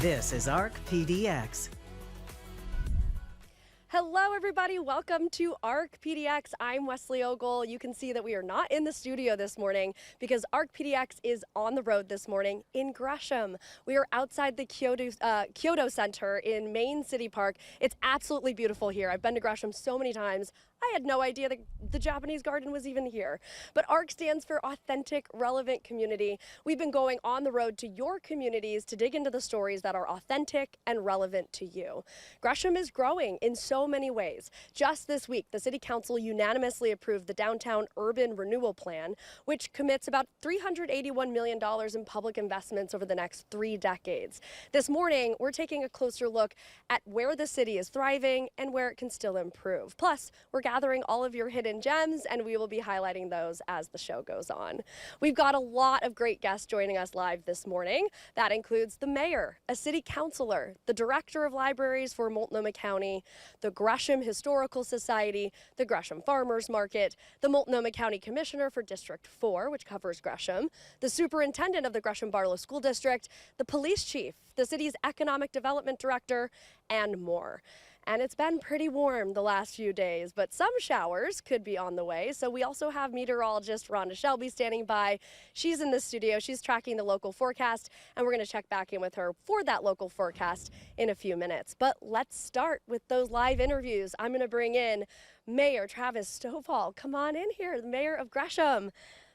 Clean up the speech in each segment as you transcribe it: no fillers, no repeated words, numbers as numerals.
This is ARC PDX. Hello, everybody. Welcome to ARC PDX. I'm Wesley Ogle. You can see that we are not in the studio this morning because ARC PDX is on the road this morning in Gresham. We are outside the Kyoto Center in Main City Park. It's absolutely beautiful here. I've been to Gresham so many times. I had no idea that the Japanese garden was even here. But ARC stands for Authentic, Relevant Community. We've been going on the road to your communities to dig into the stories that are authentic and relevant to you. Gresham is growing in so many ways. Just this week, the City Council unanimously approved the Downtown Urban Renewal Plan, which commits about $381 million in public investments over the next 3 decades. This morning, we're taking a closer look at where the city is thriving and where it can still improve. Plus, we're gathering all of your hidden gems, and we will be highlighting those as the show goes on. We've got a lot of great guests joining us live this morning. That includes the mayor, a city councilor, the director of libraries for Multnomah County, the Gresham Historical Society, the Gresham Farmers Market, the Multnomah County Commissioner for District 4, which covers Gresham, the superintendent of the Gresham-Barlow School District, the police chief, the city's economic development director, and more. And it's been pretty warm the last few days, but some showers could be on the way. So we also have meteorologist Rhonda Shelby standing by. She's in the studio. She's tracking the local forecast, and we're going to check back in with her for that local forecast in a few minutes. But let's start with those live interviews. I'm going to bring in Mayor Travis Stovall. Come on in here, the mayor of Gresham.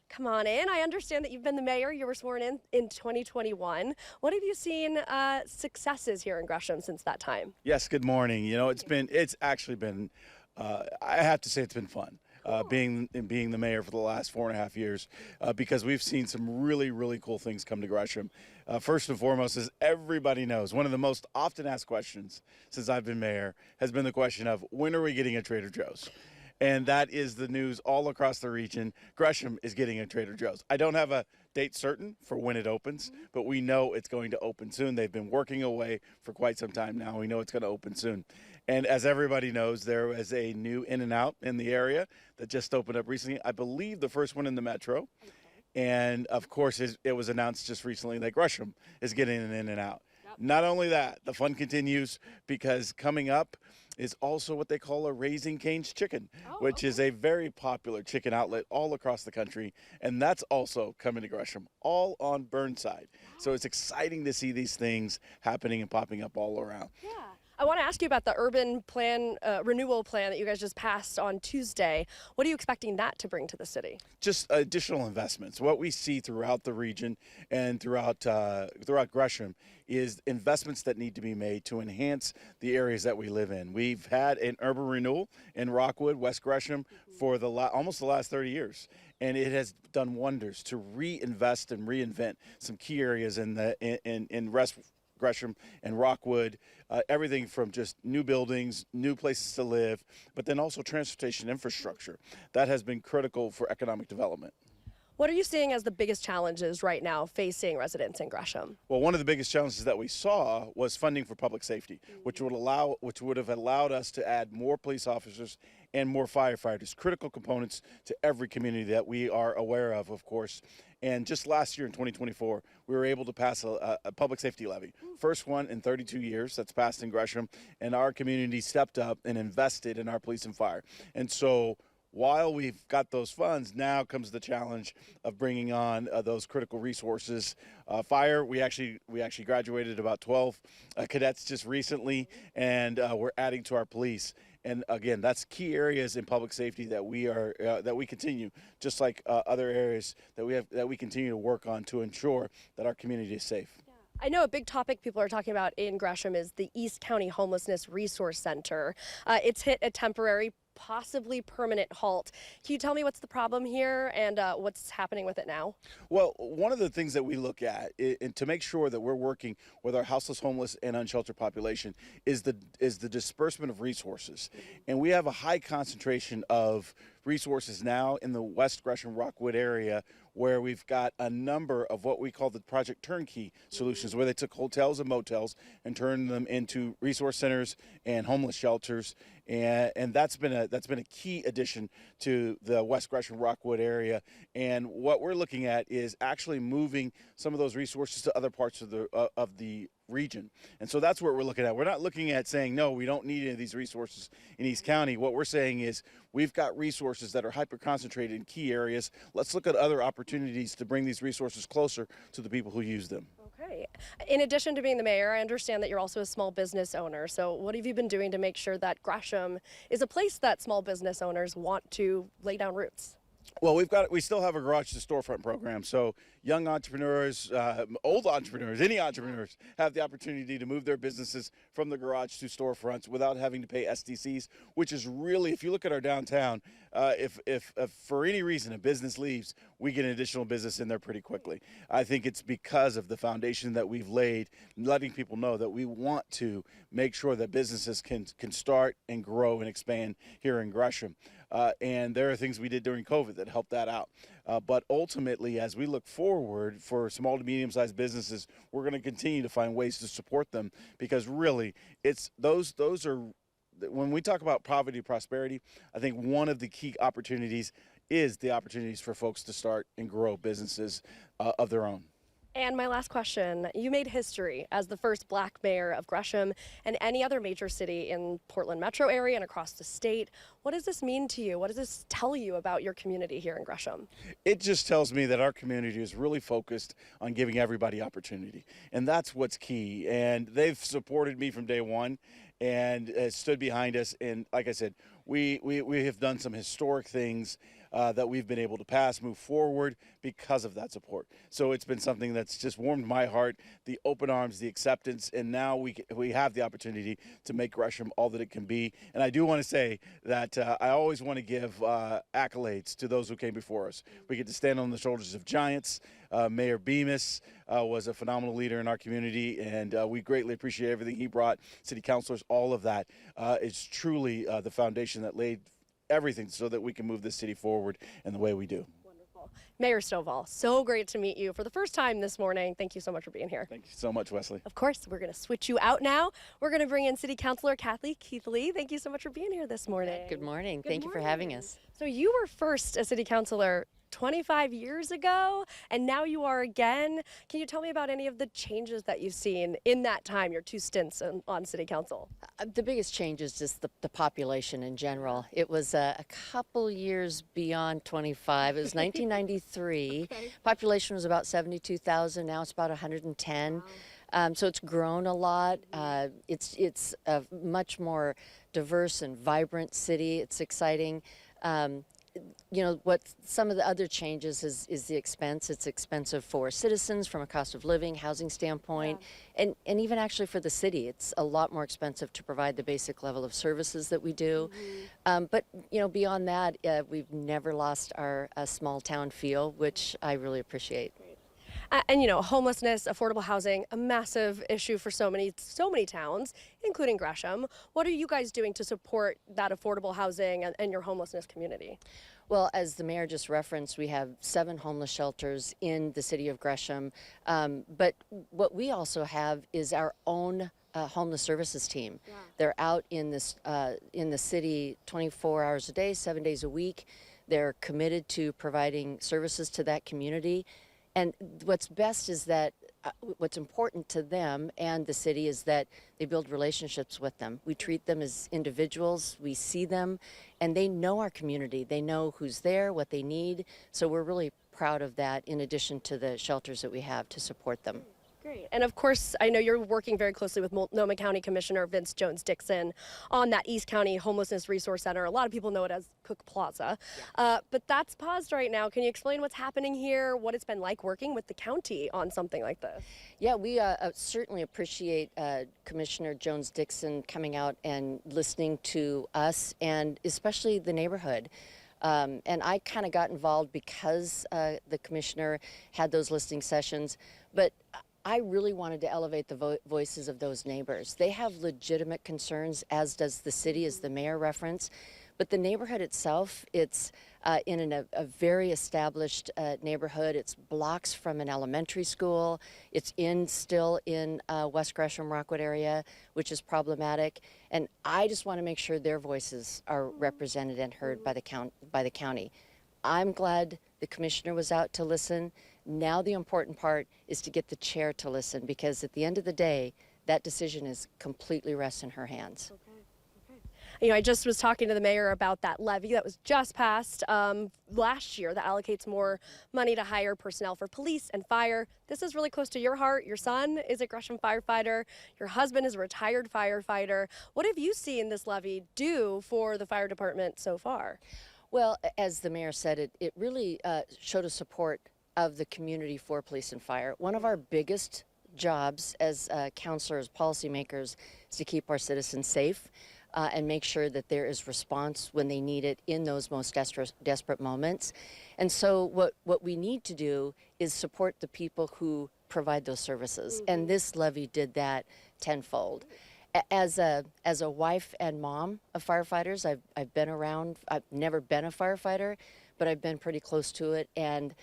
Come on in. I understand that you've been the mayor. You were sworn in 2021. What have you seen successes here in Gresham since that time? Yes, good morning. You know, it's actually been, I have to say it's been fun. Being the mayor for the last 4.5 years, because we've seen some really, really cool things come to Gresham. First and foremost, as everybody knows, one of the most often asked questions since I've been mayor has been the question of when are we getting a Trader Joe's? And that is the news all across the region. Gresham is getting a Trader Joe's. I don't have a date certain for when it opens, but we know it's going to open soon. They've been working away for quite some time now. We know it's going to open soon. And as everybody knows, there is a new In-N-Out in the area that just opened up recently. I believe the first one in the metro. And of course, it was announced just recently that Gresham is getting an In-N-Out. Yep. Not only that, the fun continues because coming up is also what they call a Raising Cane's Chicken, which is a very popular chicken outlet all across the country. And that's also coming to Gresham, all on Burnside. So it's exciting to see these things happening and popping up all around. Yeah. I want to ask you about the urban plan, renewal plan that you guys just passed on Tuesday. What are you expecting that to bring to the city? Just additional investments. What we see throughout the region and throughout Gresham is investments that need to be made to enhance the areas that we live in. We've had an urban renewal in Rockwood, West Gresham, for almost the last 30 years. And it has done wonders to reinvest and reinvent some key areas in Gresham and Rockwood, everything from just new buildings, new places to live, but then also transportation infrastructure. That has been critical for economic development. What are you seeing as the biggest challenges right now facing residents in Gresham? Well, one of the biggest challenges that we saw was funding for public safety, which would have allowed us to add more police officers and more firefighters, critical components to every community that we are aware of course. And just last year in 2024, we were able to pass a public safety levy. First one in 32 years that's passed in Gresham, and our community stepped up and invested in our police and fire. And so while we've got those funds, now comes the challenge of bringing on those critical resources. Fire, we actually graduated about 12 cadets just recently, and we're adding to our police. And again, that's key areas in public safety that we continue, just like other areas that we continue to work on to ensure that our community is safe. I know a big topic people are talking about in Gresham is the East County Homelessness Resource Center. It's hit a temporary, possibly permanent halt. Can you tell me what's the problem here and what's happening with it now? Well, one of the things that we look at to make sure that we're working with our houseless, homeless, and unsheltered population is the disbursement of resources. And we have a high concentration of resources now in the West Gresham Rockwood area, where we've got a number of what we call the Project Turnkey solutions, where they took hotels and motels and turned them into resource centers and homeless shelters. And that's been a key addition to the West Gresham Rockwood area. And what we're looking at is actually moving some of those resources to other parts of the region. And so that's what we're looking at. We're not looking at saying, no, we don't need any of these resources in East County. What we're saying is we've got resources that are hyper concentrated in key areas. Let's look at other opportunities to bring these resources closer to the people who use them. Okay. In addition to being the mayor, I understand that you're also a small business owner. So what have you been doing to make sure that Gresham is a place that small business owners want to lay down roots? Well, we still have a garage to storefront program. So young entrepreneurs, old entrepreneurs, any entrepreneurs have the opportunity to move their businesses from the garage to storefronts without having to pay SDCs, which is really, if you look at our downtown, if for any reason a business leaves, we get an additional business in there pretty quickly. I think it's because of the foundation that we've laid, letting people know that we want to make sure that businesses can start and grow and expand here in Gresham. And there are things we did during COVID that helped that out. But ultimately, as we look forward for small to medium-sized businesses, we're going to continue to find ways to support them, because really, it's those are, when we talk about poverty prosperity, I think one of the key opportunities is the opportunities for folks to start and grow businesses of their own. And my last question, you made history as the first Black mayor of Gresham and any other major city in Portland metro area and across the state. What does this mean to you? What does this tell you about your community here in Gresham? It just tells me that our community is really focused on giving everybody opportunity. And that's what's key. And they've supported me from day one and stood behind us. And like I said, we have done some historic things that we've been able to move forward because of that support. So it's been something that's just warmed my heart, the open arms, the acceptance, and now we have the opportunity to make Gresham all that it can be. And I do want to say that I always want to give accolades to those who came before us. We get to stand on the shoulders of giants. Mayor Bemis was a phenomenal leader in our community, and we greatly appreciate everything he brought. City councilors, all of that is truly the foundation that laid everything so that we can move this city forward in the way we do. Wonderful. Mayor Stovall, so great to meet you for the first time this morning. Thank you so much for being here. Thank you so much, Wesley. Of course, we're going to switch you out now. We're going to bring in City Councilor Cathy Keathley. Thank you so much for being here this morning. Good morning. Good Thank you for having us. So you were first a city councilor 25 years ago, and now you are again. Can you tell me about any of the changes that you've seen in that time, your two stints on city council? The biggest change is just the population in general. It was a couple years beyond 25. It was 1993. Okay. Population was about 72,000. Now it's about 110. Wow. So it's grown a lot. It's a much more diverse and vibrant city. It's exciting. You know, what some of the other changes is the expense. It's expensive for citizens from a cost of living, housing standpoint, yeah. and even actually for the city. It's a lot more expensive to provide the basic level of services that we do. Mm-hmm. But, you know, beyond that, we've never lost our small town feel, which I really appreciate. And you know, homelessness, affordable housing, a massive issue for so many towns, including Gresham. What are you guys doing to support that affordable housing and your homelessness community? Well, as the mayor just referenced, we have 7 homeless shelters in the city of Gresham. But what we also have is our own homeless services team. Yeah. They're out in the city 24 hours a day, 7 days a week. They're committed to providing services to that community. And what's best is that what's important to them and the city is that they build relationships with them. We treat them as individuals, we see them, and they know our community. They know who's there, what they need. So we're really proud of that, in addition to the shelters that we have to support them. Great. And of course, I know you're working very closely with Multnomah County Commissioner Vince Jones-Dixon on that East County Homelessness Resource Center. A lot of people know it as Cook Plaza, yeah. But that's paused right now. Can you explain what's happening here, what it's been like working with the county on something like this? Yeah, we certainly appreciate Commissioner Jones-Dixon coming out and listening to us, and especially the neighborhood. And I kind of got involved because the commissioner had those listening sessions, but I really wanted to elevate the voices of those neighbors. They have legitimate concerns, as does the city, as the mayor referenced. But the neighborhood itself, it's in a very established neighborhood. It's blocks from an elementary school. It's still in West Gresham, Rockwood area, which is problematic. And I just want to make sure their voices are represented and heard by the county. I'm glad the commissioner was out to listen. Now the important part is to get the chair to listen, because at the end of the day, that decision is completely rests in her hands. You know, I just was talking to the mayor about that levy that was just passed last year that allocates more money to hire personnel for police and fire. This is really close to your heart. Your son is a Gresham firefighter. Your husband is a retired firefighter. What have you seen this levy do for the fire department so far? Well, as the mayor said, it really showed a support of the community for police and fire. One of our biggest jobs as counselors, policymakers, is to keep our citizens safe. And make sure that there is response when they need it in those most desperate moments. And so what we need to do is support the people who provide those services. And this levy did that tenfold. As a wife and mom of firefighters, I've been around. I've never been a firefighter, but I've been pretty close to it. And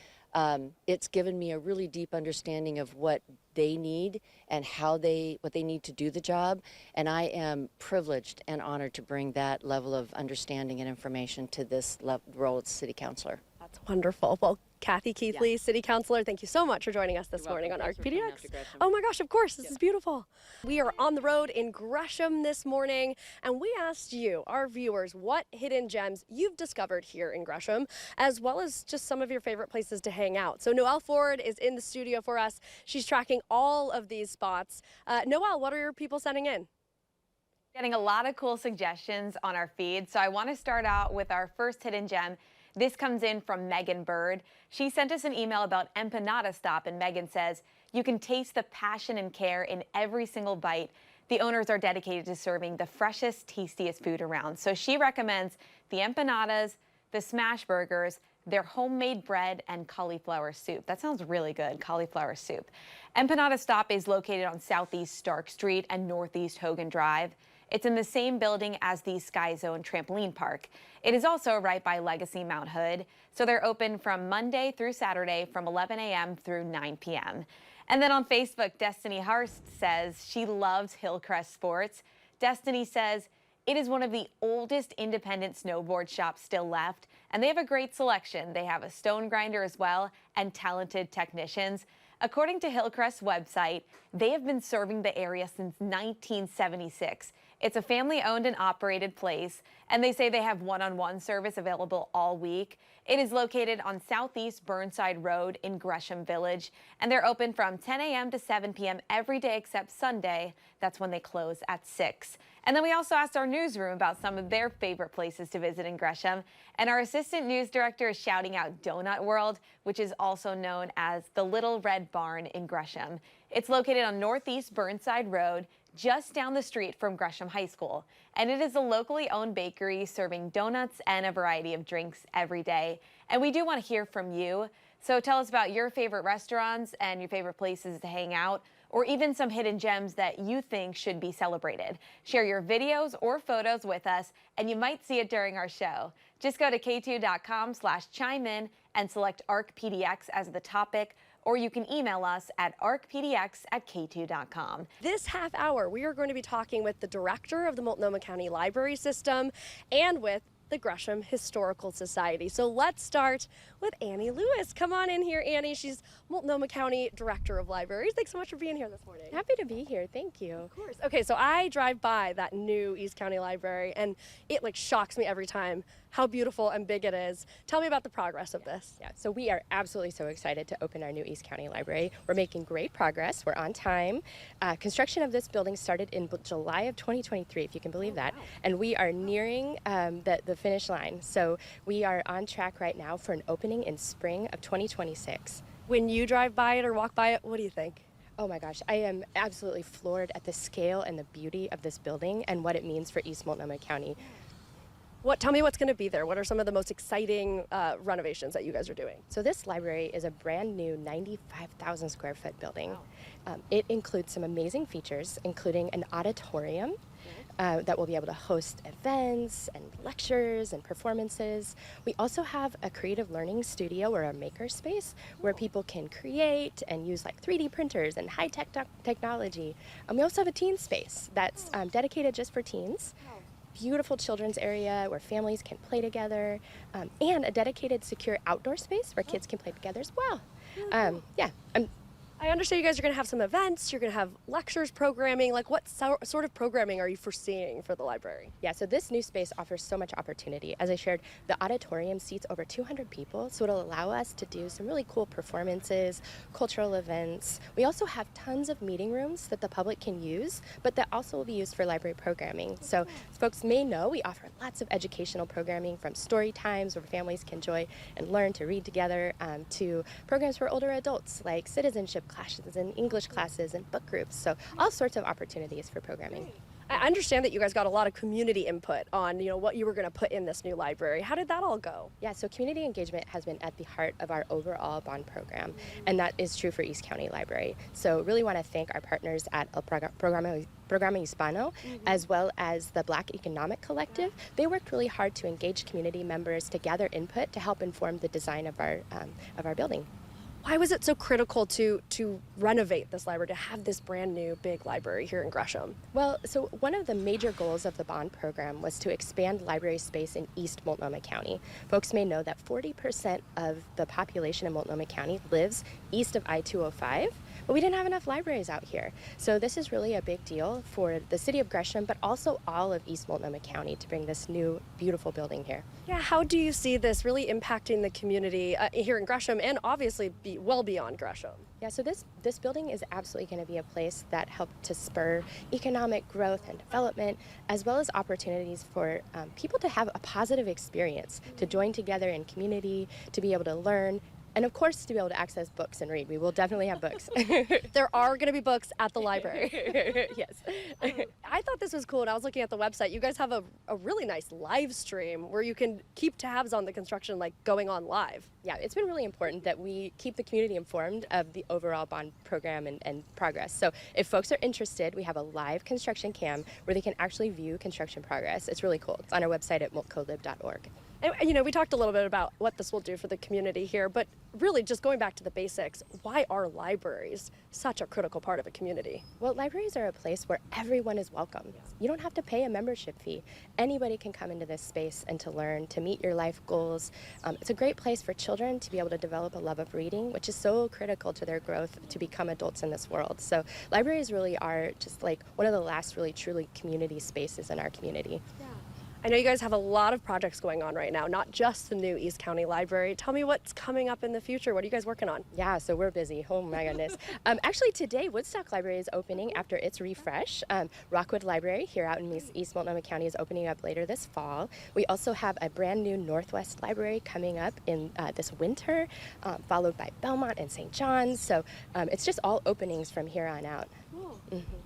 it's given me a really deep understanding of what they need and what they need to do the job. And I am privileged and honored to bring that level of understanding and information to this role as city councilor. That's wonderful. Well, Cathy, Keathley, City Councilor, thank you so much for joining us this morning on ARC PDX. Oh my gosh, of course, this is beautiful. We are on the road in Gresham this morning, and we asked you, our viewers, what hidden gems you've discovered here in Gresham, as well as just some of your favorite places to hang out. So Noelle Ford is in the studio for us. She's tracking all of these spots. Noelle, what are your people sending in? Getting a lot of cool suggestions on our feed, so I want to start out with our first hidden gem. This comes in from Megan Bird. She sent us an email about Empanada Stop, and Megan says, you can taste the passion and care in every single bite. The owners are dedicated to serving the freshest, tastiest food around. So she recommends the empanadas, the smash burgers, their homemade bread, and cauliflower soup. That sounds really good, cauliflower soup. Empanada Stop is located on Southeast Stark Street and Northeast Hogan Drive. It's in the same building as the Sky Zone Trampoline Park. It is also right by Legacy Mount Hood, so they're open from Monday through Saturday from 11 a.m. through 9 p.m. And then on Facebook, Destiny Harst says she loves Hillcrest Sports. Destiny says it is one of the oldest independent snowboard shops still left, and they have a great selection. They have a stone grinder as well and talented technicians. According to Hillcrest's website, they have been serving the area since 1976. It's a family-owned and operated place, and they say they have one-on-one service available all week. It is located on Southeast Burnside Road in Gresham Village, and they're open from 10 a.m. to 7 p.m. every day except Sunday. That's when they close at 6. And then we also asked our newsroom about some of their favorite places to visit in Gresham, and our assistant news director is shouting out Donut World, which is also known as the Little Red Barn in Gresham. It's located on Northeast Burnside Road, just down the street from Gresham High School. And it is a locally owned bakery serving donuts and a variety of drinks every day. And we do want to hear from you. So tell us about your favorite restaurants and your favorite places to hang out, or even some hidden gems that you think should be celebrated. Share your videos or photos with us, and you might see it during our show. Just go to k2.com/chime-in and select ARC PDX as the topic, or you can email us at arcpdx@k2.com. This half hour, we are going to be talking with the director of the Multnomah County Library System and with the Gresham Historical Society. So let's start with Annie Lewis. Come on in here, Annie. She's Multnomah County Director of Libraries. Thanks so much for being here this morning. Happy to be here. Thank you. Of course. Okay, so I drive by that new East County Library, and it shocks me every time how beautiful and big it is. Tell me about the progress of this. Yeah, so we are absolutely so excited to open our new East County Library. We're making great progress. We're on time. Construction of this building started in July of 2023, if you can believe that. Wow. And we are nearing the finish line. So we are on track right now for an opening in spring of 2026. When you drive by it or walk by it, what do you think? Oh my gosh, I am absolutely floored at the scale and the beauty of this building and what it means for East Multnomah County. Tell me what's going to be there. What are some of the most exciting renovations that you guys are doing? So this library is a brand new 95,000 square foot building. Wow. It includes some amazing features, including an auditorium that will be able to host events and lectures and performances. We also have a creative learning studio or a maker space where people can create and use 3D printers and high-tech technology. We also have a teen space that's dedicated just for teens. Beautiful children's area where families can play together, and a dedicated secure outdoor space where kids can play together as well. Yeah, I understand you guys are going to have some events, you're going to have lectures, programming. Like, what sort of programming are you foreseeing for the library? Yeah, so this new space offers so much opportunity. As I shared, the auditorium seats over 200 people, so it'll allow us to do some really cool performances, cultural events. We also have tons of meeting rooms that the public can use, but that also will be used for library programming. So as folks may know, we offer lots of educational programming, from story times where families can enjoy and learn to read together, to programs for older adults like citizenship classes and English classes and book groups. So all sorts of opportunities for programming. I understand that you guys got a lot of community input on, what you were going to put in this new library. How did that all go? Yeah, so community engagement has been at the heart of our overall bond program, and that is true for East County Library. So really want to thank our partners at El Programa Hispano, as well as the Black Economic Collective. They worked really hard to engage community members to gather input to help inform the design of our building. Why was it so critical to renovate this library, to have this brand new big library here in Gresham? Well, so one of the major goals of the bond program was to expand library space in East Multnomah County. Folks may know that 40% of the population in Multnomah County lives east of I-205, but we didn't have enough libraries out here. So this is really a big deal for the city of Gresham, but also all of East Multnomah County, to bring this new, beautiful building here. Yeah, how do you see this really impacting the community here in Gresham, and obviously well beyond Gresham? Yeah, so this building is absolutely going to be a place that helped to spur economic growth and development, as well as opportunities for people to have a positive experience, to join together in community, to be able to learn, and of course to be able to access books and read. We will definitely have books. There are going to be books at the library. Yes. I thought this was cool, and I was looking at the website. You guys have a really nice live stream where you can keep tabs on the construction, like going on live. Yeah, it's been really important that we keep the community informed of the overall bond program and progress. So if folks are interested, we have a live construction cam where they can actually view construction progress. It's really cool. It's on our website at multcolib.org. And, we talked a little bit about what this will do for the community here, but really just going back to the basics, why are libraries such a critical part of a community? Well, libraries are a place where everyone is welcome. You don't have to pay a membership fee. Anybody can come into this space and to learn, to meet your life goals. It's a great place for children to be able to develop a love of reading, which is so critical to their growth to become adults in this world. So libraries really are just like one of the last really truly community spaces in our community. Yeah. I know you guys have a lot of projects going on right now, not just the new East County Library. Tell me what's coming up in the future. What are you guys working on? Yeah, so we're busy. Oh my goodness. Actually today, Woodstock Library is opening after its refresh. Rockwood Library here out in East Multnomah County is opening up later this fall. We also have a brand new Northwest Library coming up in this winter, followed by Belmont and St. John's. So it's just all openings from here on out.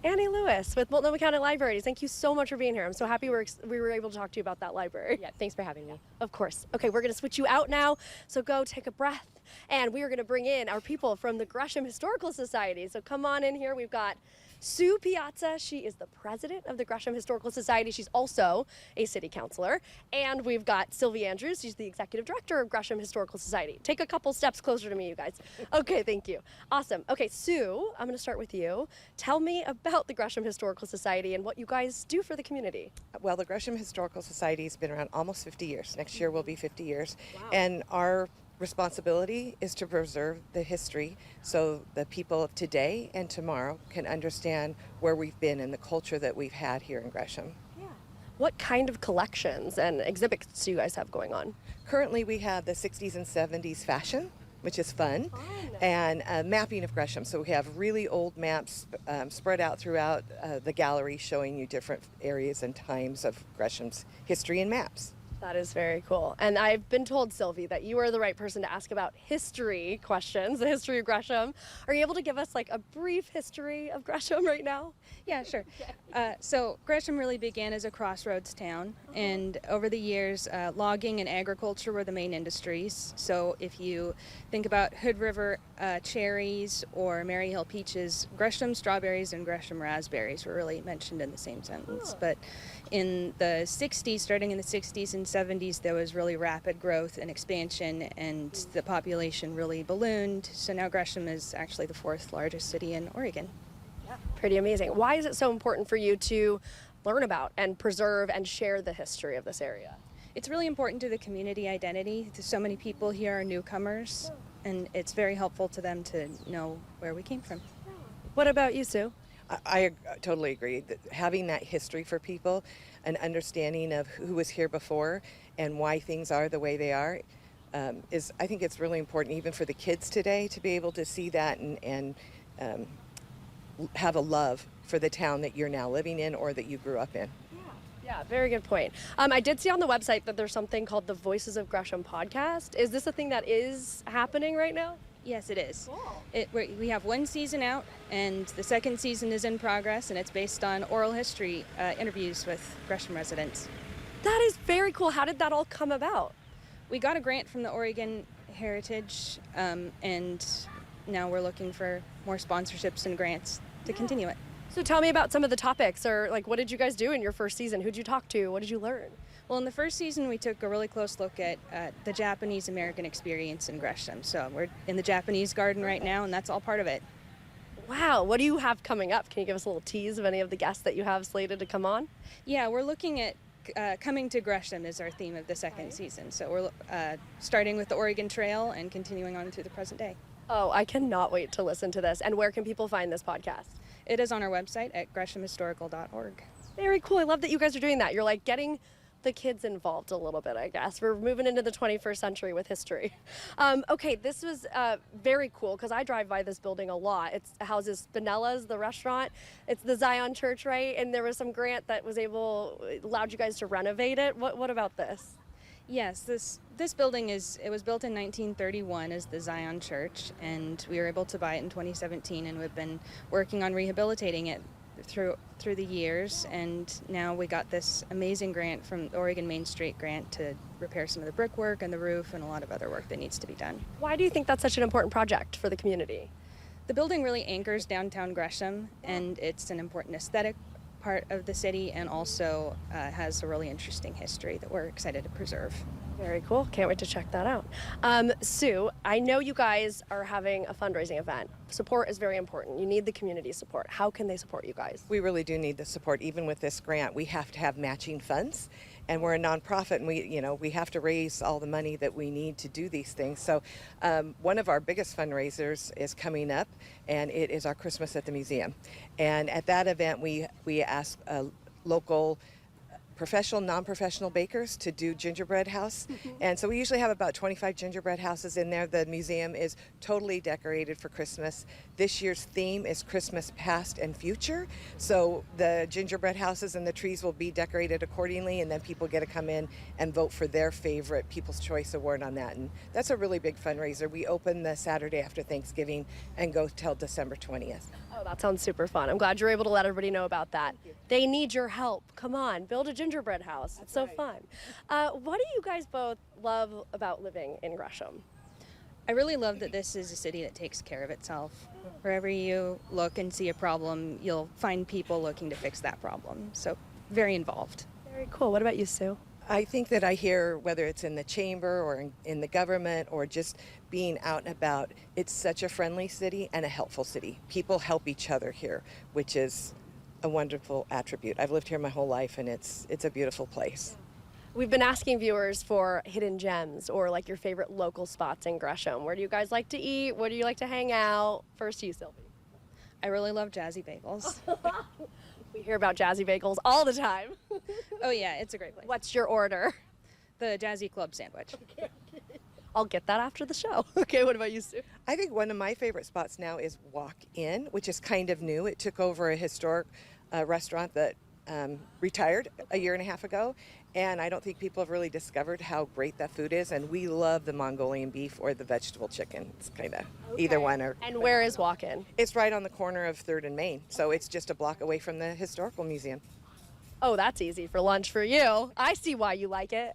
Annie Lewis with Multnomah County Libraries. Thank you so much for being here. I'm so happy we were able to talk to you about that library. Yeah, thanks for having me. Of course. Okay, we're going to switch you out now, so go take a breath. And we are going to bring in our people from the Gresham Historical Society. So come on in here. We've got Sue Piazza. She is the president of the Gresham Historical Society. She's also a city councilor. And we've got Silvie Andrews. She's the executive director of Gresham Historical Society. Take a couple steps closer to me, you guys. Okay, thank you. Awesome. Okay, Sue, I'm going to start with you. Tell me about the Gresham Historical Society and what you guys do for the community. Well, the Gresham Historical Society has been around almost 50 years. Next year will be 50 years. Wow. And our responsibility is to preserve the history so the people of today and tomorrow can understand where we've been and the culture that we've had here in Gresham. Yeah. What kind of collections and exhibits do you guys have going on? Currently we have the 60s and 70s fashion, which is fun, and mapping of Gresham. So we have really old maps spread out throughout the gallery showing you different areas and times of Gresham's history and maps. That is very cool. And I've been told, Silvie, that you are the right person to ask about history questions, the history of Gresham. Are you able to give us like a brief history of Gresham right now? Yeah, sure. So Gresham really began as a crossroads town, and over the years, logging and agriculture were the main industries. So if you think about Hood River cherries or Mary Hill peaches, Gresham strawberries and Gresham raspberries were really mentioned in the same sentence. But in the 60s, starting in the 60s and 70s, there was really rapid growth and expansion, and the population really ballooned. So now Gresham is actually the 4th largest city in Oregon. Pretty amazing. Why is it so important for you to learn about and preserve and share the history of this area? It's really important to the community identity. So many people here are newcomers, and it's very helpful to them to know where we came from. What about you, Sue? I totally agree. Having that history for people, an understanding of who was here before and why things are the way they are, I think it's really important even for the kids today to be able to see that and have a love for the town that you're now living in or that you grew up in. Yeah, very good point. I did see on the website that there's something called the Voices of Gresham podcast. Is this a thing that is happening right now? Yes, it is. Cool. We have one season out, and the second season is in progress, and it's based on oral history interviews with Gresham residents. That is very cool. How did that all come about? We got a grant from the Oregon Heritage, and now we're looking for more sponsorships and grants to continue it. So tell me about some of the topics, or like what did you guys do in your first season? Who'd you talk to? What did you learn? Well, in the first season, we took a really close look at the Japanese-American experience in Gresham. So we're in the Japanese garden right now, and that's all part of it. Wow, what do you have coming up? Can you give us a little tease of any of the guests that you have slated to come on? Yeah, we're looking at coming to Gresham is our theme of the second season. So we're starting with the Oregon Trail and continuing on through the present day. Oh, I cannot wait to listen to this. And where can people find this podcast? It is on our website at greshamhistorical.org. Very cool. I love that you guys are doing that. You're like getting the kids involved a little bit, I guess. We're moving into the 21st century with history. Okay, this was very cool because I drive by this building a lot. It houses Spinella's, the restaurant. It's the Zion Church, right? And there was some grant that allowed you guys to renovate it. What about this? Yes, this building was built in 1931 as the Zion Church, and we were able to buy it in 2017, and we've been working on rehabilitating it through the years, and now we got this amazing grant from the Oregon Main Street grant to repair some of the brickwork and the roof and a lot of other work that needs to be done. Why do you think that's such an important project for the community? The building really anchors downtown Gresham, and it's an important aesthetic part of the city, and also has a really interesting history that we're excited to preserve. Very cool. Can't wait to check that out. Sue, I know you guys are having a fundraising event. Support is very important. You need the community support. How can they support you guys? We really do need the support. Even with this grant, we have to have matching funds, and we're a nonprofit, and we have to raise all the money that we need to do these things. So one of our biggest fundraisers is coming up, and it is our Christmas at the Museum. And at that event, we ask local professional, non-professional bakers to do gingerbread house. And so we usually have about 25 gingerbread houses in there. The museum is totally decorated for Christmas. This year's theme is Christmas past and future. So the gingerbread houses and the trees will be decorated accordingly, and then people get to come in and vote for their favorite People's Choice Award on that. And that's a really big fundraiser. We open the Saturday after Thanksgiving and go till December 20th. Oh, that sounds super fun. I'm glad you're able to let everybody know about that. They need your help. Come on, build a gingerbread house. It's so fun. What do you guys both love about living in Gresham? I really love that this is a city that takes care of itself. Wherever you look and see a problem, you'll find people looking to fix that problem. So very involved. Very cool. What about you, Sue? I think that I hear, whether it's in the chamber or in the government or just being out and about, it's such a friendly city and a helpful city. People help each other here, which is a wonderful attribute. I've lived here my whole life, and it's a beautiful place. We've been asking viewers for hidden gems or like your favorite local spots in Gresham. Where do you guys like to eat? Where do you like to hang out? First to you, Silvie. I really love Jazzy Bagels. We hear about Jazzy Bagels all the time. Oh yeah, it's a great place. What's your order? The Jazzy Club sandwich. I'll get that after the show. Okay, what about you, Sue? I think one of my favorite spots now is Walk In, which is kind of new. It took over a historic restaurant that retired a year and a half ago, and I don't think people have really discovered how great that food is, and we love the Mongolian beef or the vegetable chicken. It's kind of either one. And where is Walk In? It's right on the corner of 3rd and Main, so it's just a block away from the Historical Museum. Oh, that's easy for lunch for you. I see why you like it.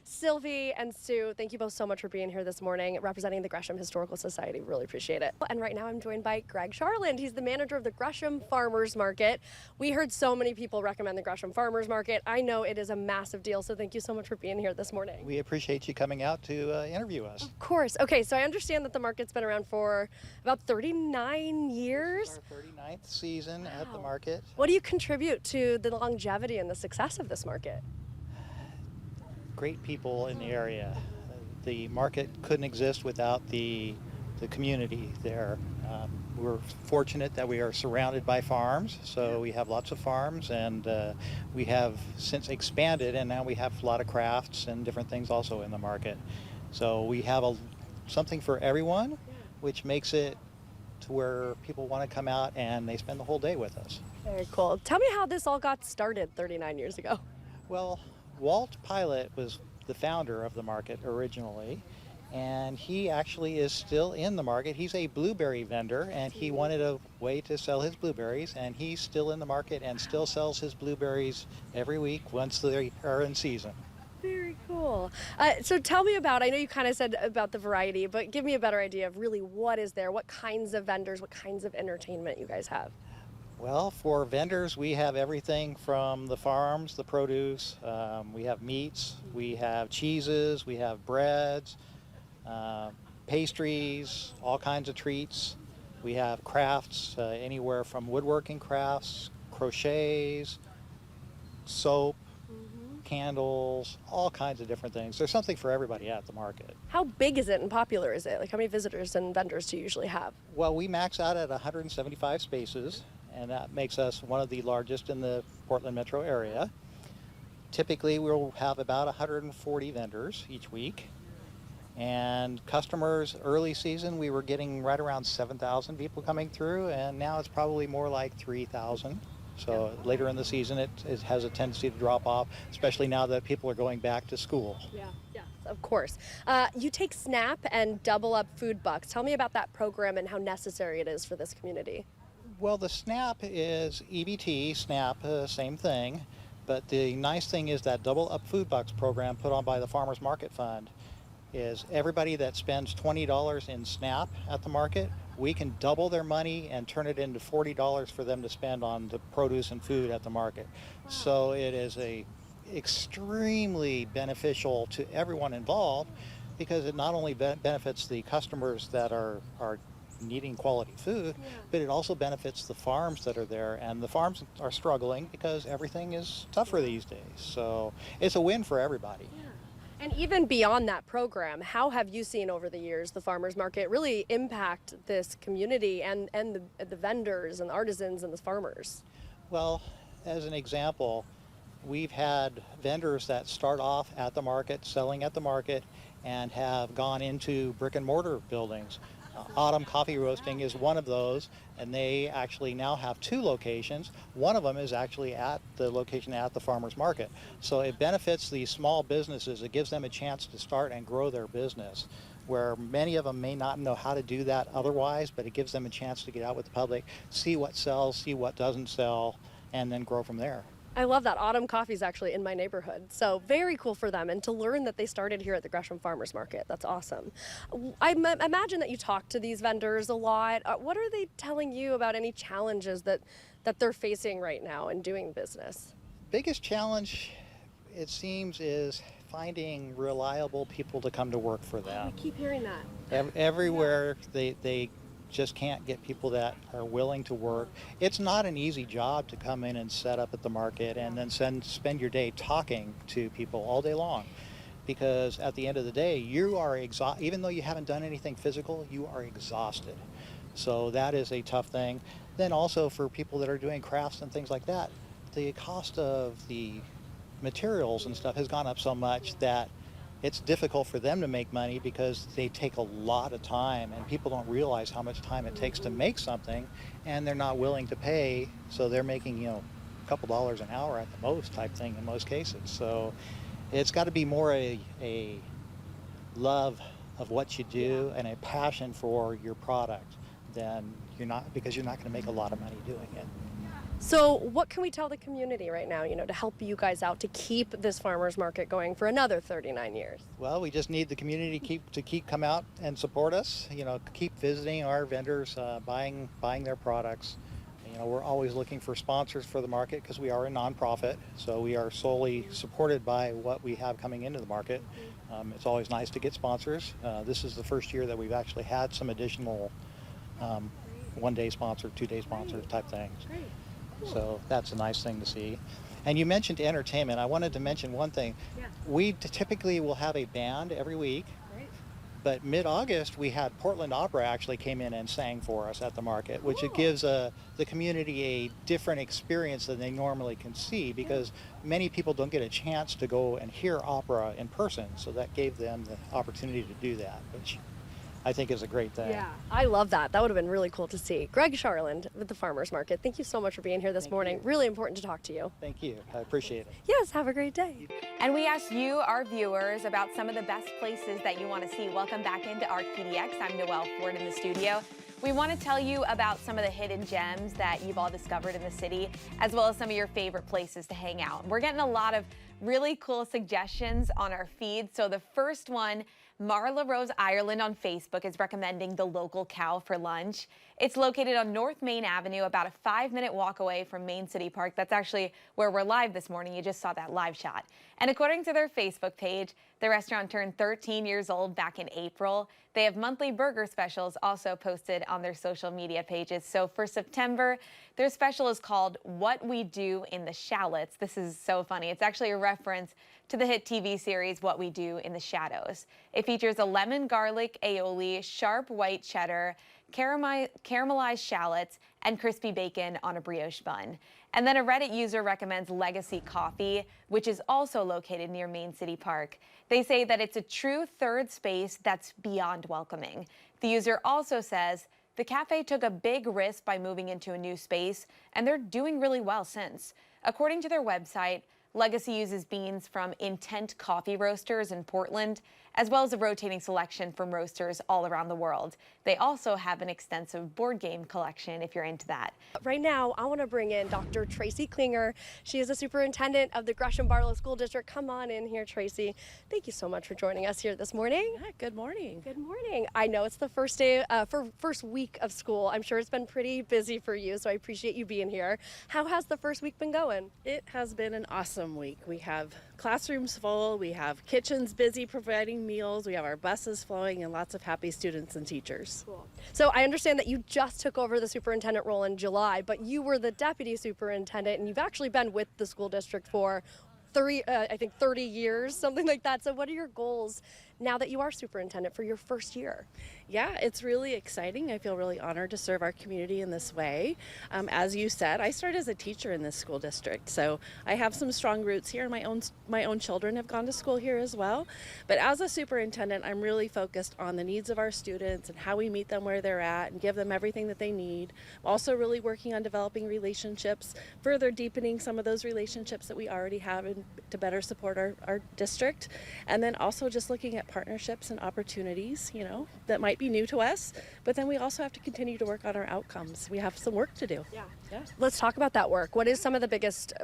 Silvie and Sue, thank you both so much for being here this morning representing the Gresham Historical Society. Really appreciate it. And right now I'm joined by Greg Charland. He's the manager of the Gresham Farmers Market. We heard so many people recommend the Gresham Farmers Market. I know it is a massive deal, so thank you so much for being here this morning. We appreciate you coming out to interview us. Of course. Okay, so I understand that the market's been around for about 39 years. Our 39th season at the market. What do you contribute to the longevity and the success of this market? Great people in the area. the market couldn't exist without the community there. We're fortunate that we are surrounded by farms, so we have lots of farms, and we have since expanded, and now we have a lot of crafts and different things also in the market. So we have something for everyone, which makes it to where people want to come out and they spend the whole day with us. Very cool. Tell me how this all got started 39 years ago. Well, Walt Pilot was the founder of the market originally, and he actually is still in the market. He's a blueberry vendor, and he wanted a way to sell his blueberries, and he's still in the market and still sells his blueberries every week once they are in season. Very cool. So tell me about, I know you kind of said about the variety, but give me a better idea of really what is there, what kinds of vendors, what kinds of entertainment you guys have. Well, for vendors, we have everything from the farms, the produce, we have meats, we have cheeses, we have breads, pastries, all kinds of treats. We have crafts, anywhere from woodworking crafts, crochets, soap, candles, all kinds of different things. There's something for everybody at the market. How big is it and popular is it? Like how many visitors and vendors do you usually have? Well, we max out at 175 spaces, and that makes us one of the largest in the Portland metro area. Typically, we'll have about 140 vendors each week. And customers, early season, we were getting right around 7,000 people coming through, and now it's probably more like 3,000. So later in the season, it has a tendency to drop off, especially now that people are going back to school. Yeah, of course. You take SNAP and double up food bucks. Tell me about that program and how necessary it is for this community. Well, the SNAP is EBT, SNAP, same thing. But the nice thing is that double up food bucks program put on by the Farmers Market Fund is everybody that spends $20 in SNAP at the market, we can double their money and turn it into $40 for them to spend on the produce and food at the market. Wow. So it is extremely beneficial to everyone involved because it not only benefits the customers that are needing quality food, but it also benefits the farms that are there, and the farms are struggling because everything is tougher these days. So it's a win for everybody. Yeah. And even beyond that program, how have you seen over the years the farmers market really impact this community and the vendors and the artisans and the farmers? Well, as an example, we've had vendors that start off at the market, selling at the market, and have gone into brick and mortar buildings. Autumn Coffee Roasting is one of those, and they actually now have 2 locations. One of them is actually at the location at the farmers market. So it benefits these small businesses. It gives them a chance to start and grow their business, where many of them may not know how to do that otherwise, but it gives them a chance to get out with the public, see what sells, see what doesn't sell, and then grow from there. I love that. Autumn Coffee is actually in my neighborhood. So very cool for them. And to learn that they started here at the Gresham Farmers Market, that's awesome. I imagine that you talk to these vendors a lot. What are they telling you about any challenges that they're facing right now in doing business? Biggest challenge, it seems, is finding reliable people to come to work for them. I keep hearing that. Everywhere they just can't get people that are willing to work. It's not an easy job to come in and set up at the market and then spend your day talking to people all day long, because at the end of the day you are exhausted. Even though you haven't done anything physical, you are exhausted. So that is a tough thing. Then also for people that are doing crafts and things like that, the cost of the materials and stuff has gone up so much that it's difficult for them to make money because they take a lot of time, and people don't realize how much time it takes to make something, and they're not willing to pay, so they're making, a couple dollars an hour at the most type thing in most cases. So it's got to be more a love of what you do and a passion for your product because you're not going to make a lot of money doing it. So what can we tell the community right now, to help you guys out to keep this farmers market going for another 39 years? Well, we just need the community to keep come out and support us. Keep visiting our vendors, buying their products. We're always looking for sponsors for the market because we are a nonprofit, so we are solely supported by what we have coming into the market. It's always nice to get sponsors. This is the first year that we've actually had some additional one-day sponsor, 2-day sponsor type things. Great. So that's a nice thing to see. And you mentioned entertainment. I wanted to mention one thing. Yeah. We typically will have a band every week. Great. But mid-August, we had Portland Opera actually came in and sang for us at the market, which it gives the community a different experience than they normally can see, because many people don't get a chance to go and hear opera in person. So that gave them the opportunity to do that, which I think is a great thing. Yeah, I love that. That would have been really cool to see. Greg Charland with the Farmers Market. Thank you so much for being here this morning. Really important to talk to you. Thank you. I appreciate it. Yes, have a great day. And we asked you, our viewers, about some of the best places that you want to see. Welcome back into ARC PDX. I'm Noelle Ford in the studio. We want to tell you about some of the hidden gems that you've all discovered in the city, as well as some of your favorite places to hang out. We're getting a lot of really cool suggestions on our feed. So the first one, Marla Rose Ireland on Facebook is recommending the Local Cow for lunch. It's located on North Main Avenue, about a 5-minute walk away from Main City Park. That's actually where we're live this morning. You just saw that live shot. And according to their Facebook page, the restaurant turned 13 years old back in April. They have monthly burger specials also posted on their social media pages. So for September, their special is called What We Do in the Shallots. This is so funny. It's actually a reference to the hit TV series What We Do in the Shadows. It features a lemon garlic aioli, sharp white cheddar, caramelized shallots, and crispy bacon on a brioche bun. And then a Reddit user recommends Legacy Coffee, which is also located near Main City Park. They say that it's a true third space that's beyond welcoming. The user also says the cafe took a big risk by moving into a new space, and they're doing really well since. According to their website, Legacy uses beans from Intent Coffee Roasters in Portland, as well as a rotating selection from roasters all around the world. They also have an extensive board game collection if you're into that. Right now, I want to bring in Dr. Tracey Klinger. She is the superintendent of the Gresham-Barlow School District. Come on in here, Tracey. Thank you so much for joining us here this morning. Yeah, good morning. Good morning. I know it's the first day, first week of school. I'm sure it's been pretty busy for you, so I appreciate you being here. How has the first week been going? It has been an awesome week. We have classrooms full, we have kitchens busy providing meals, we have our buses flowing, and lots of happy students and teachers. Cool. So I understand that you just took over the superintendent role in July, but you were the deputy superintendent, and you've actually been with the school district for 30 years, something like that. So what are your goals now that you are superintendent for your first year? Yeah, it's really exciting. I feel really honored to serve our community in this way. As you said, I started as a teacher in this school district, so I have some strong roots here, and my own children have gone to school here as well. But as a superintendent, I'm really focused on the needs of our students and how we meet them where they're at and give them everything that they need. I'm also really working on developing relationships, further deepening some of those relationships that we already have to better support our district. And then also just looking at partnerships and opportunities, that might be new to us, but then we also have to continue to work on our outcomes. We have some work to do. Yeah. Let's talk about that work. What are some of the biggest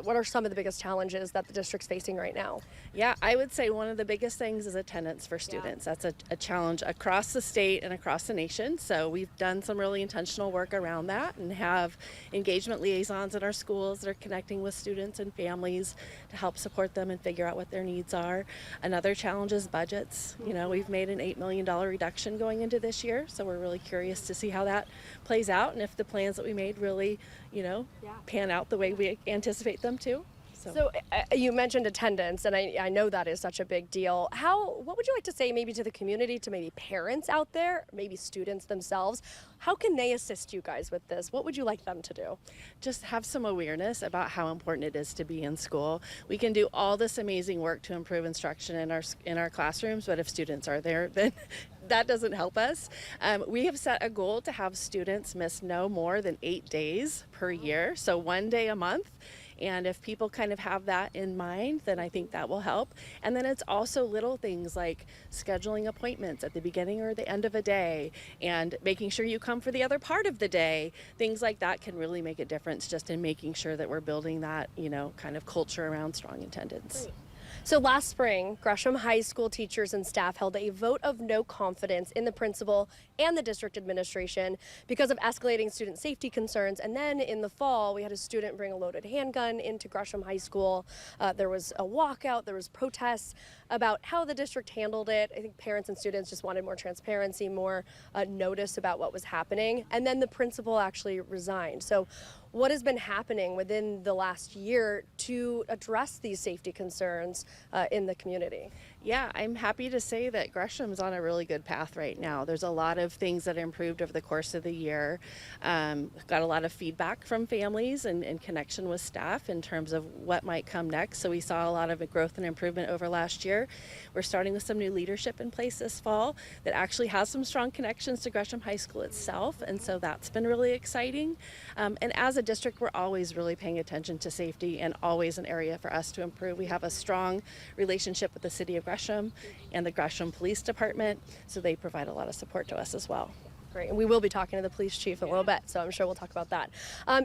challenges that the district's facing right now? Yeah, I would say one of the biggest things is attendance for students. That's a challenge across the state and across the nation. So we've done some really intentional work around that and have engagement liaisons in our schools that are connecting with students and families to help support them and figure out what their needs are. Another challenge is budgets. We've made an $8 million reduction going into this year, so we're really curious to see how that plays out and if the plans that we made really, pan out the way we anticipate them to. So you mentioned attendance, and I know that is such a big deal. What would you like to say maybe to the community, to maybe parents out there, maybe students themselves? How can they assist you guys with this? What would you like them to do? Just have some awareness about how important it is to be in school. We can do all this amazing work to improve instruction in our classrooms, but if students are there, then that doesn't help us. We have set a goal to have students miss no more than 8 days per year, so 1 day a month. And if people kind of have that in mind, then I think that will help. And then it's also little things like scheduling appointments at the beginning or the end of a day and making sure you come for the other part of the day. Things like that can really make a difference just in making sure that we're building that, kind of culture around strong attendance. Great. So last spring, Gresham High School teachers and staff held a vote of no confidence in the principal and the district administration because of escalating student safety concerns. And then in the fall, we had a student bring a loaded handgun into Gresham High School. There was a walkout, there was protests about how the district handled it. I think parents and students just wanted more transparency, more notice about what was happening. And then the principal actually resigned. So what has been happening within the last year to address these safety concerns in the community? Yeah, I'm happy to say that Gresham's on a really good path right now. There's a lot of things that improved over the course of the year. Got a lot of feedback from families and connection with staff in terms of what might come next. So we saw a lot of growth and improvement over last year. We're starting with some new leadership in place this fall that actually has some strong connections to Gresham High School itself. And so that's been really exciting. And as a district, we're always really paying attention to safety and always an area for us to improve. We have a strong relationship with the city of Gresham and the Gresham Police Department, so they provide a lot of support to us as well. Great, and we will be talking to the police chief in a little bit, so I'm sure we'll talk about that.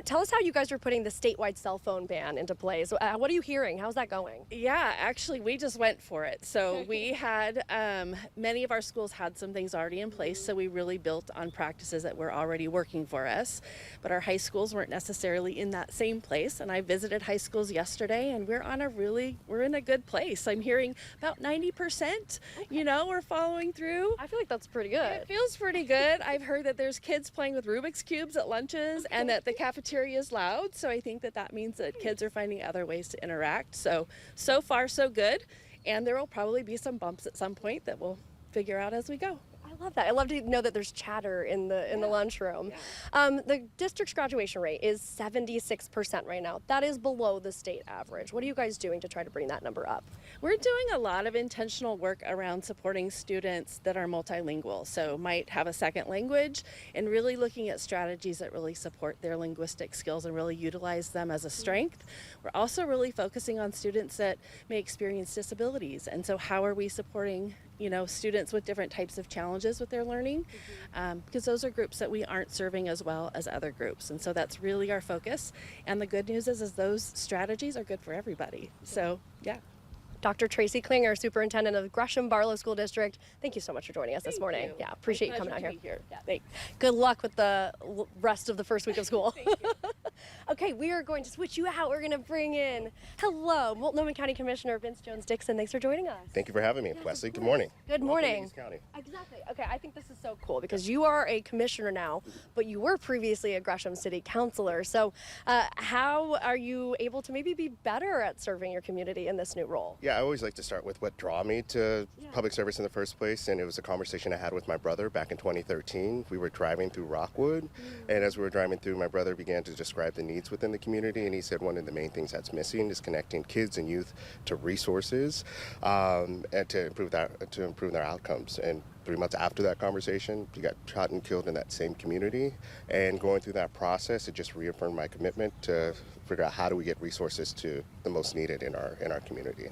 Tell us how you guys are putting the statewide cell phone ban into play. So, what are you hearing? How's that going? Yeah, actually, we just went for it. So we had, many of our schools had some things already in place, so we really built on practices that were already working for us. But our high schools weren't necessarily in that same place, and I visited high schools yesterday, and we're in a good place. I'm hearing about 90%, we're following through. I feel like that's pretty good. It feels pretty good. I've heard that there's kids playing with Rubik's Cubes at lunches and that the cafeteria is loud. So I think that means that kids are finding other ways to interact. So far, so good. And there will probably be some bumps at some point that we'll figure out as we go. I love that. I love to know that there's chatter in the lunchroom. Yeah. The district's graduation rate is 76% right now. That is below the state average. What are you guys doing to try to bring that number up? We're doing a lot of intentional work around supporting students that are multilingual, so might have a second language, and really looking at strategies that really support their linguistic skills and really utilize them as a strength. We're also really focusing on students that may experience disabilities, and so how are we supporting students with different types of challenges with their learning, because those are groups that we aren't serving as well as other groups. And so that's really our focus. And the good news is those strategies are good for everybody. So, yeah. Dr. Tracey Klinger, Superintendent of Gresham-Barlow School District, thank you so much for joining us this morning. You. Yeah, appreciate you coming out here. Yeah. Thanks. Good luck with the rest of the first week of school. Thank you. Okay, we are going to switch you out. We're going to bring in, Multnomah County Commissioner Vince Jones-Dixon. Thanks for joining us. Thank you for having me, Wesley. Good morning. Good morning. Welcome to East County. Exactly. Okay, I think this is so cool because you are a commissioner now, but you were previously a Gresham City Councilor. So how are you able to maybe be better at serving your community in this new role? Yeah, I always like to start with what drew me to public service in the first place, and it was a conversation I had with my brother back in 2013. We were driving through Rockwood, and as we were driving through, my brother began to describe the needs within the community, and he said one of the main things that's missing is connecting kids and youth to resources and to improve their outcomes. And 3 months after that conversation, he got shot and killed in that same community. And going through that process, it just reaffirmed my commitment to figure out how do we get resources to the most needed in our community.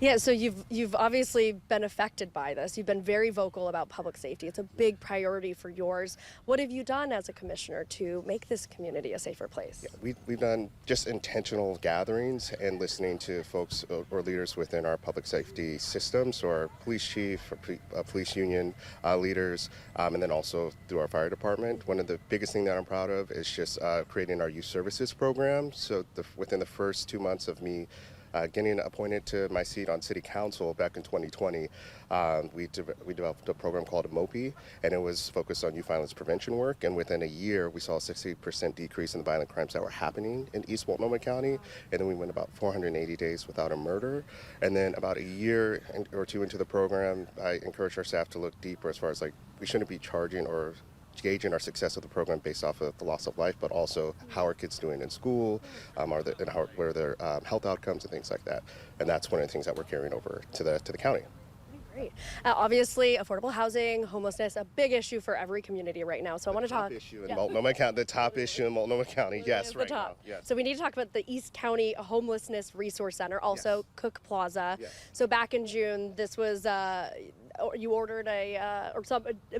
Yeah, so you've obviously been affected by this. You've been very vocal about public safety. It's a big priority for yours. What have you done as a commissioner to make this community a safer place? Yeah, we've done just intentional gatherings and listening to folks or leaders within our public safety systems, so our police chief, our police union leaders, and then also through our fire department. One of the biggest things that I'm proud of is just creating our youth services program. So within the first 2 months of me getting appointed to my seat on City Council back in 2020, we developed a program called MOPI, and it was focused on youth violence prevention work. And within a year, we saw a 60% decrease in the violent crimes that were happening in East Multnomah County. And then we went about 480 days without a murder. And then about a year or two into the program, I encouraged our staff to look deeper as far as we shouldn't be charging or gauging our success of the program based off of the loss of life, but also how are kids doing in school, what are their health outcomes and things like that. And that's one of the things that we're carrying over to the county. Great. Obviously, affordable housing, homelessness, a big issue for every community right now. So I want to talk. The top issue in Multnomah County, yes, right now. Yes. So we need to talk about the East County Homelessness Resource Center, also Cook Plaza. Yes. So back in June, this was you ordered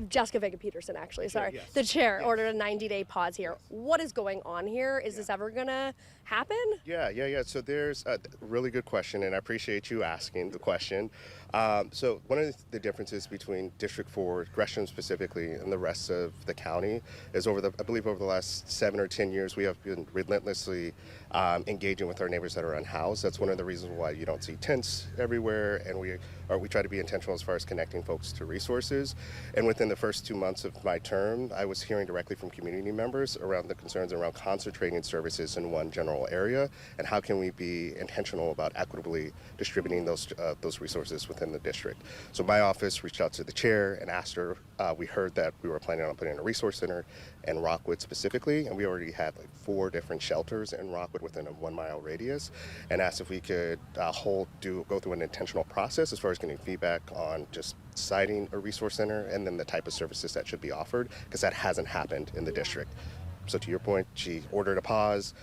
Jessica Vega-Peterson, actually, sorry. Yes. The chair ordered a 90-day pause here. What is going on here? Is this ever going to happen? Yeah. So there's a really good question, and I appreciate you asking the question. So one of the differences between District 4, Gresham specifically, and the rest of the county is I believe over the last 7 or 10 years, we have been relentlessly engaging with our neighbors that are unhoused. That's one of the reasons why you don't see tents everywhere, and we try to be intentional as far as connecting folks to resources. And within the first 2 months of my term, I was hearing directly from community members around the concerns around concentrating services in one general area, and how can we be intentional about equitably distributing those resources within the district. So my office reached out to the chair and asked her, we heard that we were planning on putting a resource center in Rockwood specifically, and we already had like 4 different shelters in Rockwood within a 1-mile radius, and asked if we could go through an intentional process as far as getting feedback on just citing a resource center and then the type of services that should be offered, because that hasn't happened in the district. So to your point, she ordered a pause,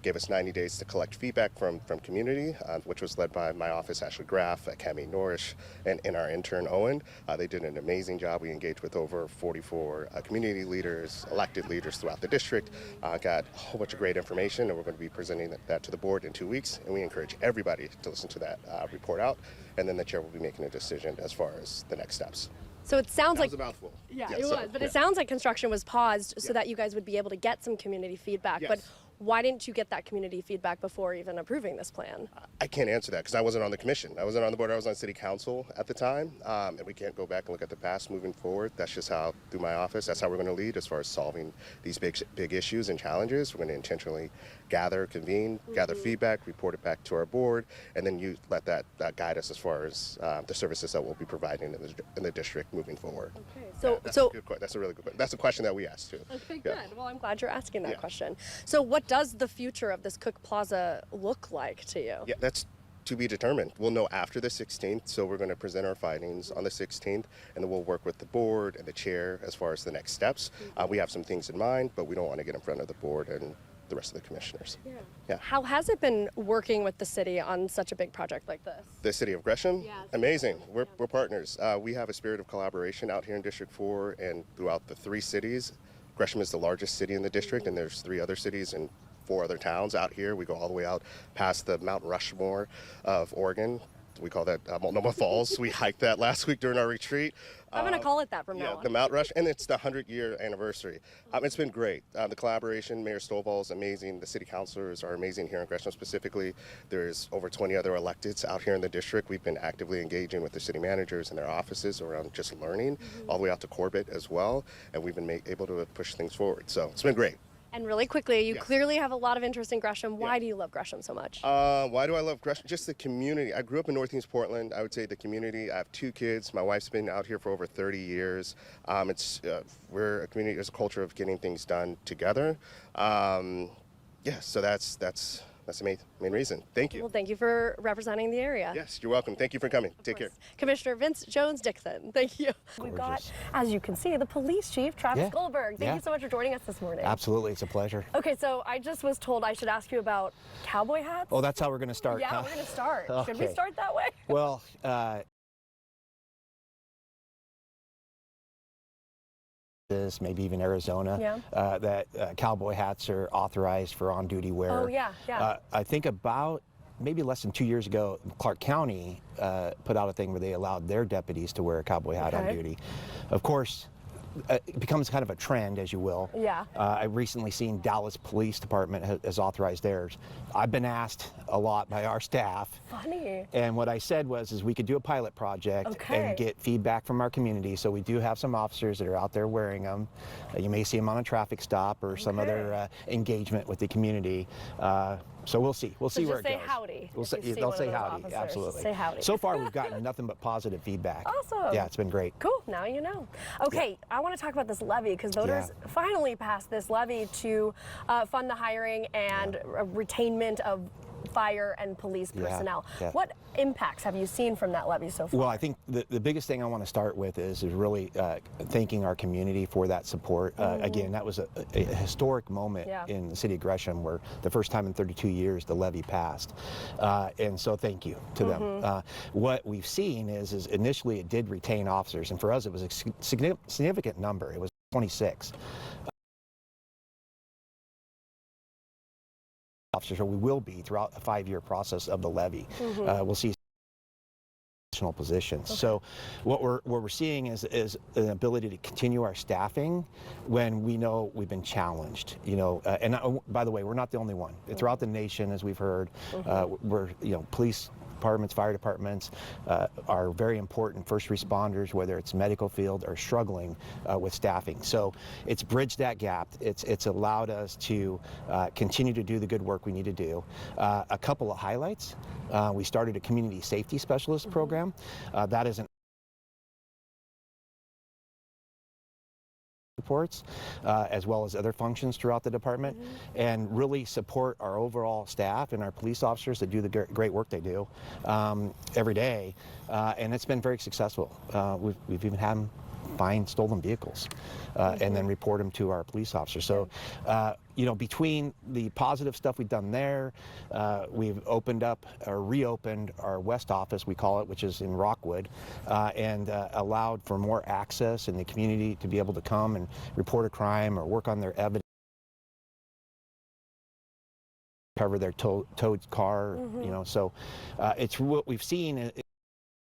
gave us 90 days to collect feedback from community, which was led by my office, Ashley Graff, Cami Norrish, and our intern, Owen. They did an amazing job. We engaged with over 44 community leaders, elected leaders throughout the district, got a whole bunch of great information, and we're going to be presenting that to the board in 2 weeks. And we encourage everybody to listen to that report out, and then the chair will be making a decision as far as the next steps. So it sounds like That was a mouthful. Yeah, it was. But it sounds like construction was paused so that you guys would be able to get some community feedback. Yes. But why didn't you get that community feedback before even approving this plan? I can't answer that because I wasn't on the commission. I wasn't on the board. I was on city council at the time. And we can't go back and look at the past moving forward. That's just how, through my office, that's how we're going to lead as far as solving these big issues and challenges. We're going to intentionally convene, gather feedback, report it back to our board, and then you let that guide us as far as the services that we'll be providing in the district moving forward. Okay. That's a really good question. That's a question that we asked too. Okay, Yeah. good. Well, I'm glad you're asking that Yeah. question. So what does the future of this Cook Plaza look like to you? Yeah, that's to be determined. We'll know after the 16th, so we're going to present our findings on the 16th, and then we'll work with the board and the chair as far as the next steps. We have some things in mind, but we don't want to get in front of the board and the rest of the commissioners. Yeah. How has it been working with the city on such a big project like this? The city of Gresham, Yeah, amazing. We're partners. We have a spirit of collaboration out here in District 4 and throughout the 3 cities. Gresham is the largest city in the district, and there's 3 other cities and 4 other towns out here. We go all the way out past the Mount Rushmore of Oregon. We call that Multnomah Falls. We hiked that last week during our retreat. I'm going to call it that from now on. The Mount Rush, and it's the 100-year anniversary. It's been great. The collaboration, Mayor Stovall is amazing. The city councilors are amazing here in Gresham specifically. There's over 20 other electeds out here in the district. We've been actively engaging with the city managers and their offices around just learning, all the way out to Corbett as well, and we've been able to push things forward. So it's been great. And really quickly, you Yes. clearly have a lot of interest in Gresham. Why do you love Gresham so much? Why do I love Gresham? Just the community. I grew up in Northeast Portland. I would say the community. I have 2 kids. My wife's been out here for over 30 years. We're a community. There's a culture of getting things done together. So that's the main reason. Thank you. Well, thank you for representing the area. Yes, you're welcome. Thank you for coming. Take care. Commissioner Vince Jones-Dixon, thank you. We've got, as you can see, the police chief, Travis Gullberg. Thank you so much for joining us this morning. Absolutely, it's a pleasure. Okay, so I just was told I should ask you about cowboy hats. Oh, that's how we're going to start. Yeah, huh? we're going to start. Okay. Should we start that way? Well, maybe even Arizona, that cowboy hats are authorized for on-duty wear. Oh, yeah. I think about maybe less than 2 years ago, Clark County put out a thing where they allowed their deputies to wear a cowboy hat on duty. Of course, it becomes kind of a trend, as you will. Yeah. I've recently seen Dallas Police Department has authorized theirs. I've been asked a lot by our staff. Funny. And what I said is we could do a pilot project and get feedback from our community. So we do have some officers that are out there wearing them. You may see them on a traffic stop or some other engagement with the community. So we'll see. We'll see where it goes. Just say howdy. They'll say howdy. Absolutely. Say howdy. So far, we've gotten nothing but positive feedback. Awesome. Yeah, it's been great. Cool. Now you know. Okay, I want to talk about this levy because voters finally passed this levy to fund the hiring and retainment of fire and police personnel. What impacts have you seen from that levy so far? Well, I think the biggest thing I want to start with is really thanking our community for that support. Again, that was a historic moment in the city of Gresham, where the first time in 32 years the levy passed. And so thank you to them. What we've seen is initially it did retain officers, and for us it was a significant number. It was 26. Officers, or we will be throughout a 5-year process of the levy. We'll see positions. So what we're seeing is an ability to continue our staffing when we know we've been challenged. By the way, we're not the only one. Throughout the nation, as we've heard, we're police departments, fire departments are very important. First responders, whether it's medical field, are struggling with staffing. So it's bridged that gap. It's allowed us to continue to do the good work we need to do. A couple of highlights. We started a community safety specialist program. That is an reports, as well as other functions throughout the department, and really support our overall staff and our police officers that do the great work they do every day, and it's been very successful. We've even had them find stolen vehicles and then report them to our police officers. So, between the positive stuff we've done there, we've opened up or reopened our West office, we call it, which is in Rockwood, and allowed for more access in the community to be able to come and report a crime or work on their evidence, cover their towed car, so it's what we've seen.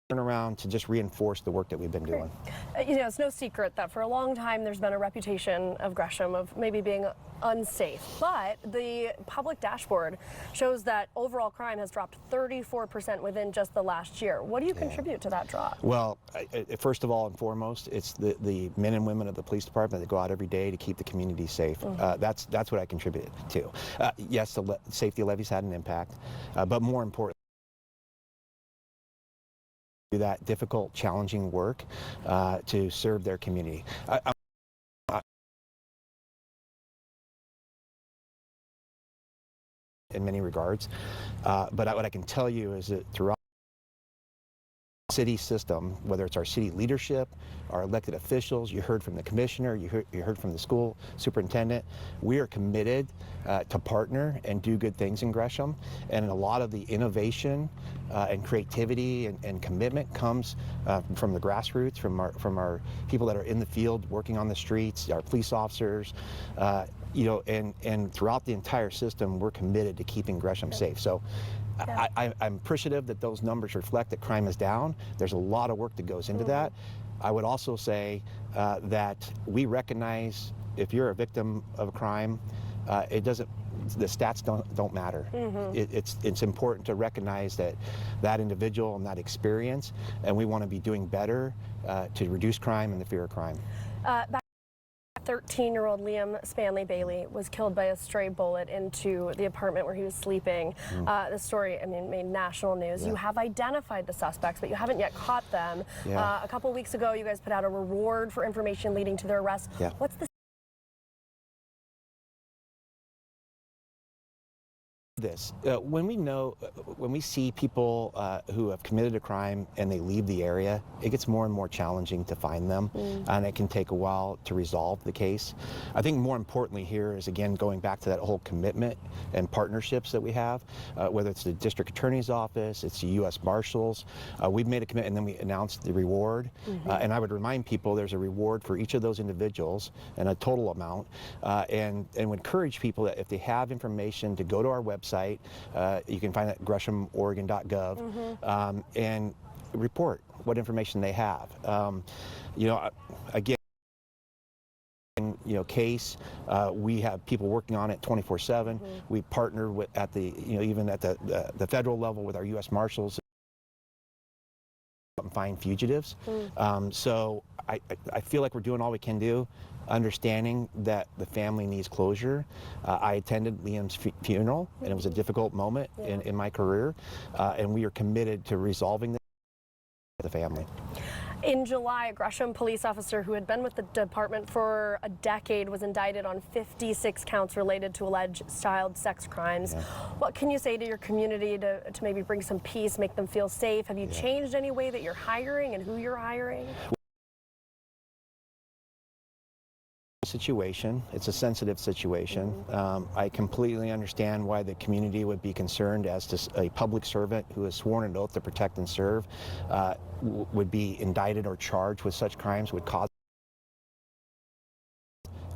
Turn around to just reinforce the work that we've been doing. It's no secret that for a long time there's been a reputation of Gresham of maybe being unsafe, but the public dashboard shows that overall crime has dropped 34% within just the last year. What do you contribute to that drop? Well, first of all and foremost, it's the men and women of the police department that go out every day to keep the community safe. That's what I contribute to. Yes, the safety levies had an impact, but more importantly, do that difficult, challenging work to serve their community. In many regards, but what I can tell you is that throughout the city system, whether it's our city leadership, our elected officials, you heard from the commissioner, you heard from the school superintendent, we are committed to partner and do good things in Gresham, and a lot of the innovation and creativity and commitment comes from the grassroots, from our people that are in the field working on the streets, our police officers, and throughout the entire system, we're committed to keeping Gresham safe. So I'm appreciative that those numbers reflect that crime is down. There's a lot of work that goes into that. I would also say that we recognize if you're a victim of a crime, the stats don't matter. It's important to recognize that individual and that experience, and we want to be doing better to reduce crime and the fear of crime. 13-year-old Liam Spanley Bailey was killed by a stray bullet into the apartment where he was sleeping. The story, made national news. You have identified the suspects, but you haven't yet caught them. A couple weeks ago, you guys put out a reward for information leading to their arrest. What's the when we see people who have committed a crime and they leave the area, it gets more and more challenging to find them, and it can take a while to resolve the case. I think more importantly here is, again, going back to that whole commitment and partnerships that we have, whether it's the district attorney's office, it's the U.S. Marshals. We've made a commitment, and then we announced the reward. And I would remind people there's a reward for each of those individuals and a total amount, and would encourage people that if they have information to go to our website. You can find it at gresham-oregon.gov, and report what information they have. Again, case, we have people working on it 24/7. We partner with even at the federal level with our U.S. Marshals and find fugitives. So I feel like we're doing all we can do, understanding that the family needs closure. I attended Liam's funeral, and it was a difficult moment in my career, and we are committed to resolving this with the family. In July, a Gresham police officer who had been with the department for a decade was indicted on 56 counts related to alleged child sex crimes. What can you say to your community to maybe bring some peace, make them feel safe? Have you changed any way that you're hiring and who you're hiring? Situation. It's a sensitive situation. I completely understand why the community would be concerned as to a public servant who has sworn an oath to protect and serve would be indicted or charged with such crimes would cause.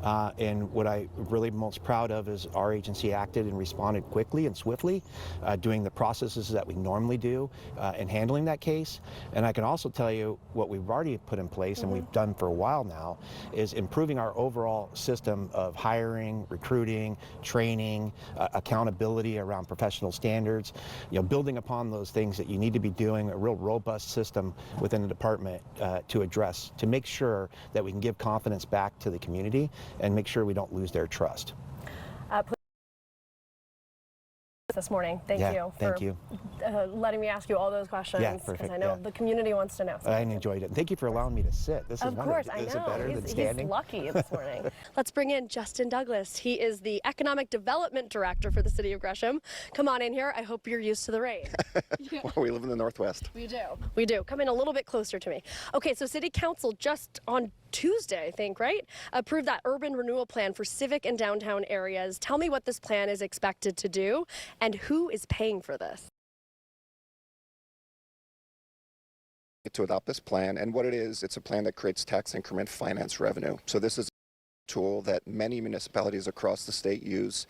And what I really most proud of is our agency acted and responded quickly and swiftly, doing the processes that we normally do in handling that case. And I can also tell you what we've already put in place and we've done for a while now is improving our overall system of hiring, recruiting, training, accountability around professional standards, building upon those things that you need to be doing, a real robust system within the department to make sure that we can give confidence back to the community and make sure we don't lose their trust. This morning. Thank you for letting me ask you all those questions. Yeah, perfect. Because I know the community wants to know. I enjoyed it. Thank you for allowing me to sit. This is of course, I know. Is it better than standing? He's lucky this morning. Let's bring in Justin Douglas. He is the Economic Development Director for the City of Gresham. Come on in here. I hope you're used to the rain. Well, we live in the Northwest. We do. We do. Come in a little bit closer to me. Okay, so City Council just on Tuesday, I think, right? Approved that urban renewal plan for civic and downtown areas. Tell me what this plan is expected to do and who is paying for this. To adopt this plan, and what it is, it's a plan that creates tax increment finance revenue. So this is a tool that many municipalities across the state use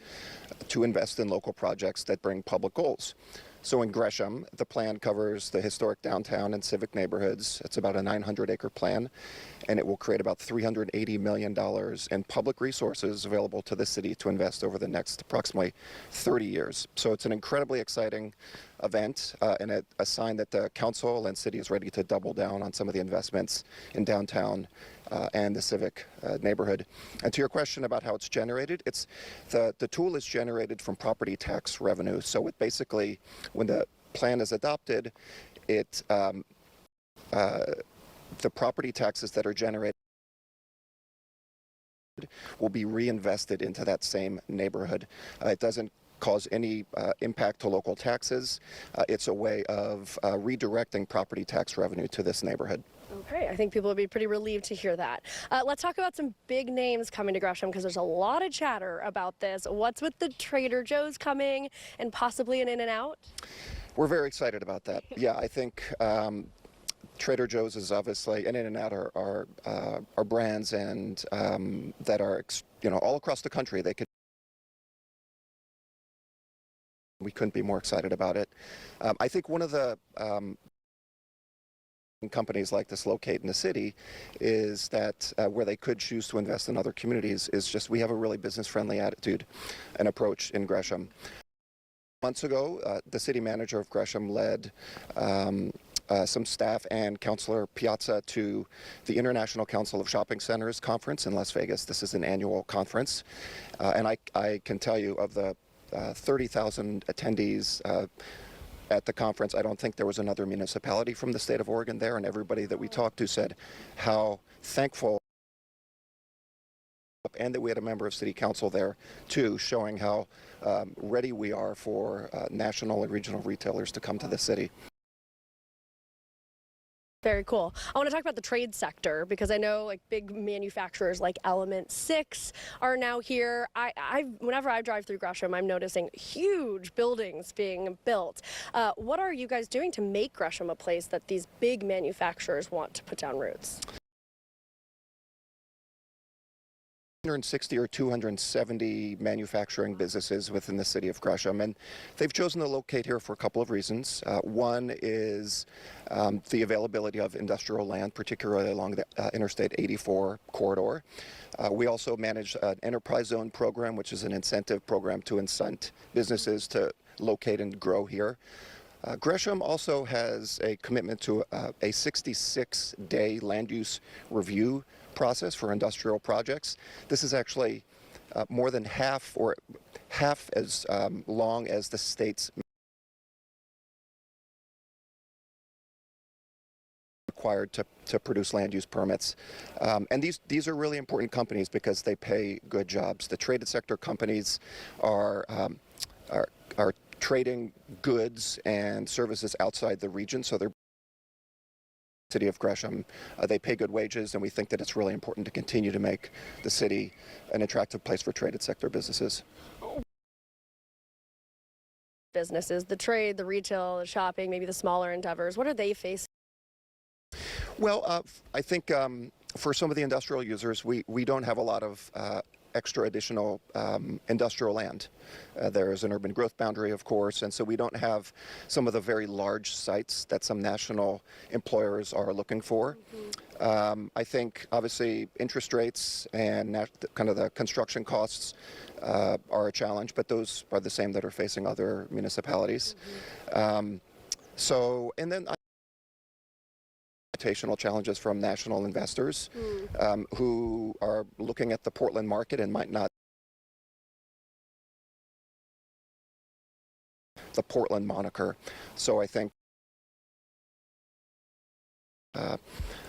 to invest in local projects that bring public goals. So in Gresham, the plan covers the historic downtown and civic neighborhoods. It's about a 900-acre plan, and it will create about $380 million in public resources available to the city to invest over the next approximately 30 years. So it's an incredibly exciting event and a sign that the council and city is ready to double down on some of the investments in downtown and the civic neighborhood. And to your question about how it's generated, the tool is generated from property tax revenue. So it basically, when the plan is adopted, the property taxes that are generated will be reinvested into that same neighborhood. It doesn't cause any impact to local taxes. It's a way of redirecting property tax revenue to this neighborhood. Okay, I think people will be pretty relieved to hear that. Let's talk about some big names coming to Gresham because there's a lot of chatter about this. What's with the Trader Joe's coming and possibly an In-N-Out? We're very excited about that. Yeah, I think Trader Joe's is obviously, and In-N-Out are brands and that are all across the country. We couldn't be more excited about it. I think one of the companies like this locate in the city is that where they could choose to invest in other communities is just we have a really business-friendly attitude and approach in Gresham. Months ago, the city manager of Gresham led some staff and Councilor Piazza to the International Council of Shopping Centers conference in Las Vegas. This is an annual conference, and I can tell you of the 30,000 attendees at the conference, I don't think there was another municipality from the state of Oregon there, and everybody that we talked to said how thankful, and that we had a member of City Council there too, showing how ready we are for national and regional retailers to come to the city. Very cool. I want to talk about the trade sector because I know like big manufacturers like Element 6 are now here. Whenever I drive through Gresham, I'm noticing huge buildings being built. What are you guys doing to make Gresham a place that these big manufacturers want to put down roots? 260 or 270 manufacturing businesses within the city of Gresham, and they've chosen to locate here for a couple of reasons. One is the availability of industrial land, particularly along the Interstate 84 corridor. We also manage an enterprise zone program, which is an incentive program to incent businesses to locate and grow here. Gresham also has a commitment to a 66-day land use review process for industrial projects. This is actually more than half as long as the state's required to produce land use permits. And these are really important companies because they pay good jobs. The traded sector companies are trading goods and services outside the region, so they're City of Gresham. They pay good wages, and we think that it's really important to continue to make the city an attractive place for traded sector businesses. Businesses, the trade, the retail, the shopping, maybe the smaller endeavors, what are they facing? Well, I think for some of the industrial users, we don't have a lot of extra additional industrial land. There is an urban growth boundary, of course, and so we don't have some of the very large sites that some national employers are looking for. I think, obviously, interest rates and kind of the construction costs are a challenge, but those are the same that are facing other municipalities. And then reputational challenges from national investors who are looking at the Portland market and might not the Portland moniker. So I think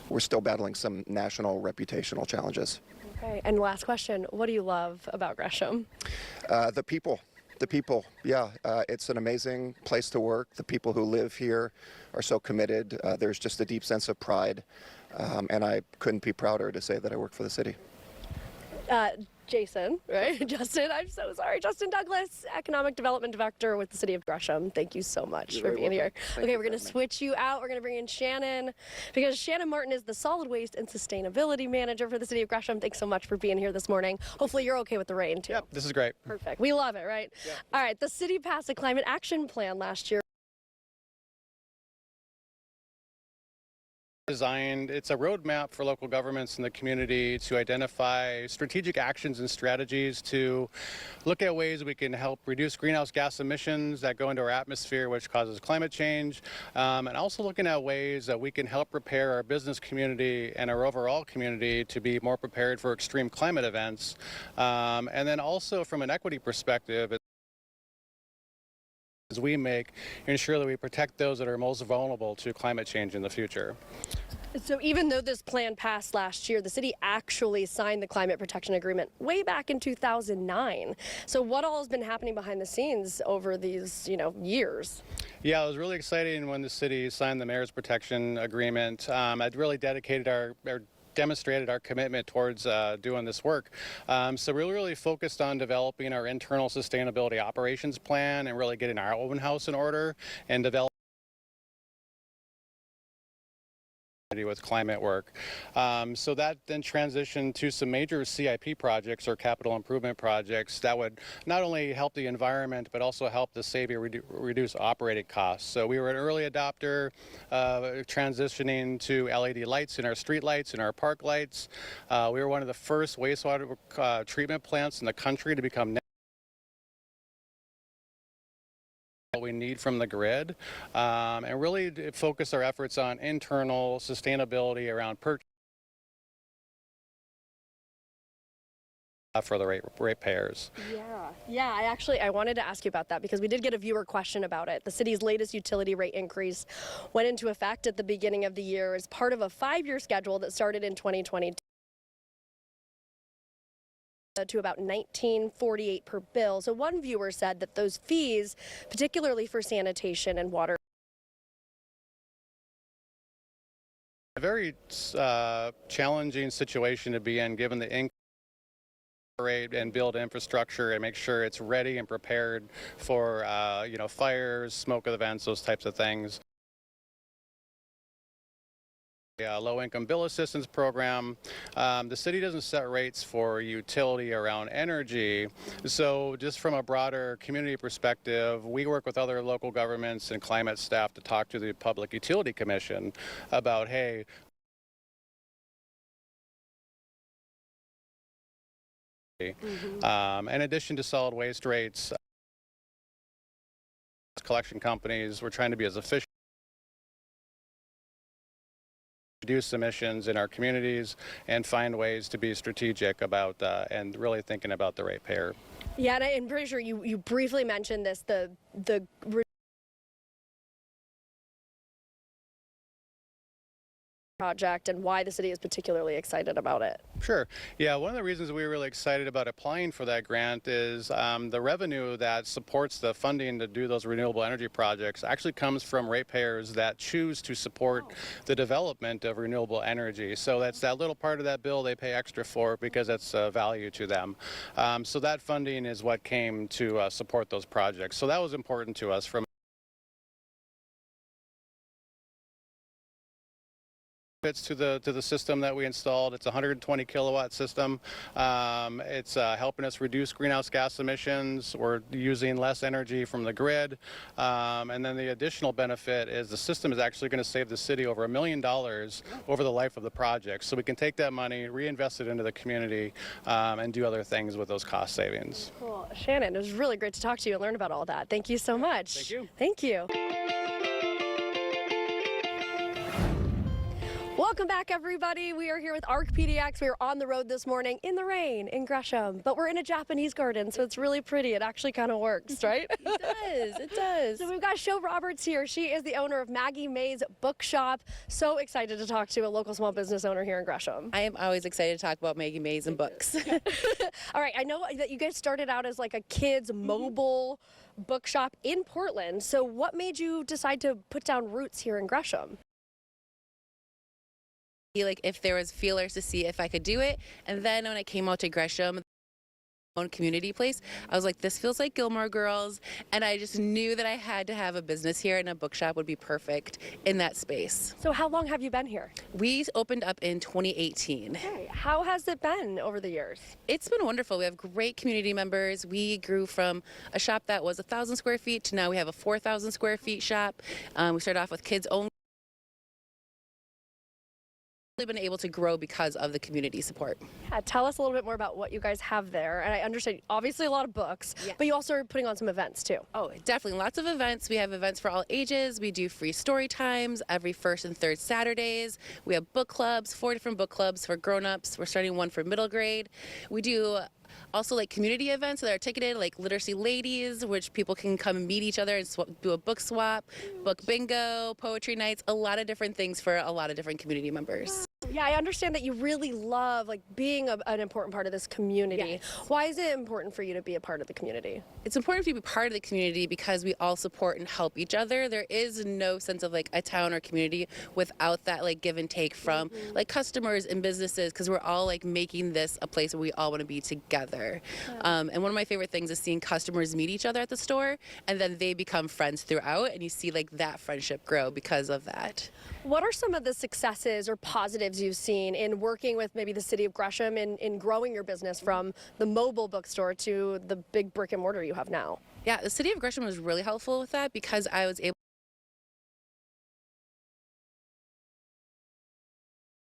we're still battling some national reputational challenges. Okay, and last question, what do you love about Gresham? The people. The people, yeah. It's an amazing place to work. The people who live here are so committed. There's just a deep sense of pride, and I couldn't be prouder to say that I work for the city. Jason, right? Justin, I'm so sorry. Justin Douglas, Economic Development Director with the City of Gresham. Thank you so much for being here. Okay, we're going to switch you out. We're going to bring in Shannon because Shannon Martin is the Solid Waste and Sustainability Manager for the City of Gresham. Thanks so much for being here this morning. Hopefully you're okay with the rain too. Yep, this is great. Perfect. We love it, right? Yep. All right, the city passed a climate action plan last year. It's a roadmap for local governments in the community to identify strategic actions and strategies to look at ways we can help reduce greenhouse gas emissions that go into our atmosphere, which causes climate change, and also looking at ways that we can help prepare our business community and our overall community to be more prepared for extreme climate events. And then also from an equity perspective, as we make, ensure that we protect those that are most vulnerable to climate change in the future. So even though this plan passed last year, the city actually signed the Climate Protection Agreement way back in 2009. So what all has been happening behind the scenes over these, years? Yeah, it was really exciting when the city signed the Mayor's Protection Agreement. It really demonstrated our commitment towards doing this work. So we're really focused on developing our internal sustainability operations plan and really getting our own house in order and developing with climate work. So that then transitioned to some major CIP projects or capital improvement projects that would not only help the environment but also help the city reduce operating costs. So we were an early adopter transitioning to LED lights in our street lights and our park lights. We were one of the first wastewater treatment plants in the country to become what we need from the grid, and really focus our efforts on internal sustainability around purchase for the ratepayers. Yeah, I wanted to ask you about that because we did get a viewer question about it. The city's latest utility rate increase went into effect at the beginning of the year as part of a 5-year schedule that started in 2022. To about $19.48 per bill. So one viewer said that those fees, particularly for sanitation and water, a very challenging situation to be in given the increase rate and build infrastructure and make sure it's ready and prepared for fires, smoke events, those types of things. Low-income bill assistance program. The city doesn't set rates for utility around energy. So just from a broader community perspective, we work with other local governments and climate staff to talk to the Public Utility Commission about, hey, in addition to solid waste rates, collection companies, we're trying to be as efficient, reduce emissions in our communities and find ways to be strategic about and really thinking about the ratepayer. Yeah, and I'm pretty sure you briefly mentioned this, the project and why the city is particularly excited about it. Sure. Yeah, one of the reasons we were really excited about applying for that grant is the revenue that supports the funding to do those renewable energy projects actually comes from ratepayers that choose to support the development of renewable energy. So that's that little part of that bill they pay extra for because it's value to them. So that funding is what came to support those projects. So that was important to us from Fits to the system that we installed. It's a 120 kilowatt system. It's helping us reduce greenhouse gas emissions. We're using less energy from the grid. And then the additional benefit is the system is actually going to save the city over $1 million over the life of the project. So we can take that money, reinvest it into the community, and do other things with those cost savings. Cool. Shannon, it was really great to talk to you and learn about all that. Thank you so much. Thank you. Thank you. Welcome back, everybody. We are here with ARC PDX. We are on the road this morning in the rain in Gresham, but we're in a Japanese garden, so it's really pretty. It actually kind of works, right? It does. It does. So we've got Sho Roberts here. She is the owner of Maggie May's Bookshop. So excited to talk to a local small business owner here in Gresham. I am always excited to talk about Maggie May's and books. All right, I know that you guys started out as like a kids mobile bookshop in Portland. So what made you decide to put down roots here in Gresham? Like if there was feelers to see if I could do it, and then when I came out to Gresham, own community place, I was like, this feels like Gilmore Girls, and I just knew that I had to have a business here, and a bookshop would be perfect in that space. So how long have you been here? We opened up in 2018. Okay. How has it been over the years? It's been wonderful. We have great community members. We grew from a shop that was 1,000 square feet to now we have a 4,000 square feet shop. We started off with kids only. Been able to grow because of the community support. Yeah, tell us a little bit more about what you guys have there. And I understand obviously a lot of books, but you also are putting on some events too. Oh, definitely. Lots of events. We have events for all ages. We do free story times every first and third Saturdays. We have book clubs, 4 different book clubs for grown-ups. We're starting one for middle grade. We do also like community events that are ticketed, like Literacy Ladies, which people can come and meet each other and do a book swap, book bingo, poetry nights, a lot of different things for a lot of different community members. Yeah, I understand that you really love like being an important part of this community. Yes. Why is it important for you to be a part of the community? It's important to be part of the community because we all support and help each other. There is no sense of like a town or community without that like give and take from like customers and businesses, because we're all like making this a place where we all want to be together. And one of my favorite things is seeing customers meet each other at the store, and then they become friends throughout, and you see like that friendship grow because of that. What are some of the successes or positives you've seen in working with maybe the city of Gresham in growing your business from the mobile bookstore to the big brick and mortar you have now? Yeah, the city of Gresham was really helpful with that because I was able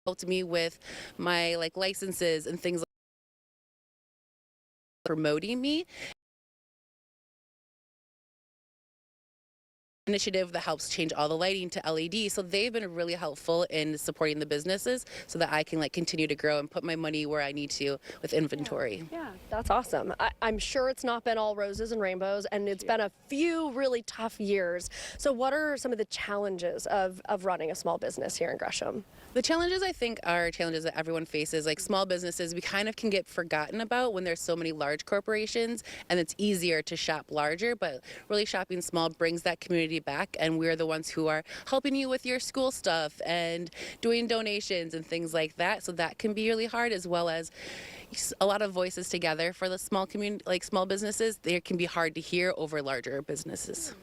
helped me with my like licenses and things like promoting me. Initiative that helps change all the lighting to LED, so they've been really helpful in supporting the businesses so that I can like continue to grow and put my money where I need to with inventory. Yeah, that's awesome. I'm sure it's not been all roses and rainbows, and it's been a few really tough years. So what are some of the challenges of running a small business here in Gresham? The challenges I think are challenges that everyone faces. Like small businesses, we kind of can get forgotten about when there's so many large corporations, and it's easier to shop larger, but really shopping small brings that community back, and we're the ones who are helping you with your school stuff and doing donations and things like that. So that can be really hard, as well as a lot of voices together for the small community, like small businesses. They can be hard to hear over larger businesses.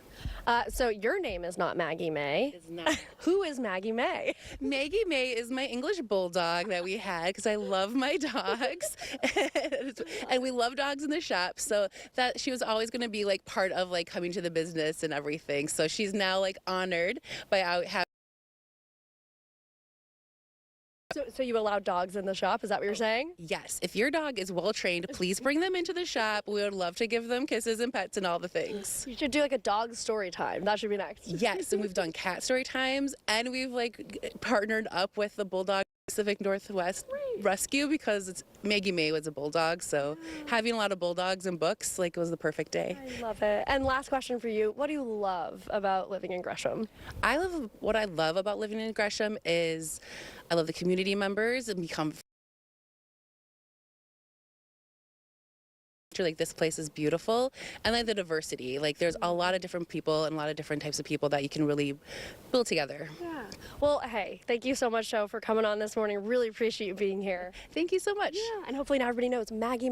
So your name is not Maggie May. It's not. Who is Maggie May? Maggie May is my English bulldog that we had because I love my dogs, and we love dogs in the shop. So that she was always going to be like part of like coming to the business and everything. So she's now like honored by having. So you allow dogs in the shop? Is that what you're saying? Yes. If your dog is well trained, please bring them into the shop. We would love to give them kisses and pets and all the things. You should do like a dog story time. That should be next. Yes, and we've done cat story times, and we've like partnered up with the Bulldog Pacific Northwest Rescue because it's Maggie May was a bulldog, so having a lot of bulldogs and books like was the perfect day. I love it. And last question for you: what do you love about living in Gresham? What I love about living in Gresham is I love the community members and become like this place is beautiful, and like the diversity. Like there's a lot of different people and a lot of different types of people that you can really build together. Yeah. Well, hey, thank you so much, Sho, for coming on this morning. Really appreciate you being here. Thank you so much. Yeah. And hopefully now everybody knows Maggie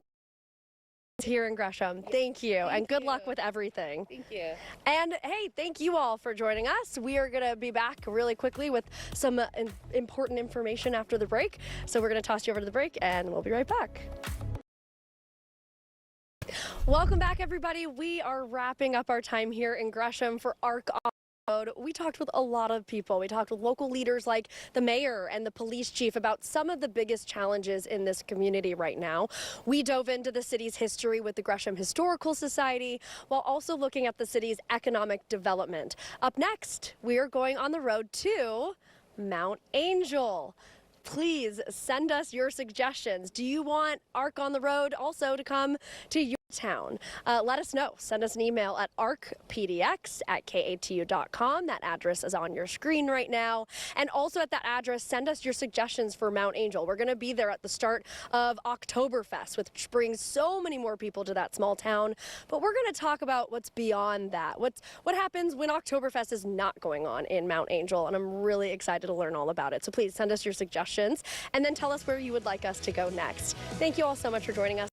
here in Gresham. Thank you, and good luck with everything. Thank you. And hey, thank you all for joining us. We are going to be back really quickly with some important information after the break. So we're going to toss you over to the break, and we'll be right back. Welcome back, everybody. We are wrapping up our time here in Gresham for ARC on the Road. We talked with a lot of people. We talked with local leaders like the mayor and the police chief about some of the biggest challenges in this community right now. We dove into the city's history with the Gresham Historical Society while also looking at the city's economic development. Up next, we are going on the road to Mount Angel. Please send us your suggestions. Do you want ARC on the Road also to come to your town? Let us know. Send us an email at arcpdx@katu.com. That address is on your screen right now. And also at that address, send us your suggestions for Mount Angel. We're going to be there at the start of Oktoberfest, which brings so many more people to that small town. But we're going to talk about what's beyond that. What happens when Oktoberfest is not going on in Mount Angel, and I'm really excited to learn all about it. So please send us your suggestions and then tell us where you would like us to go next. Thank you all so much for joining us.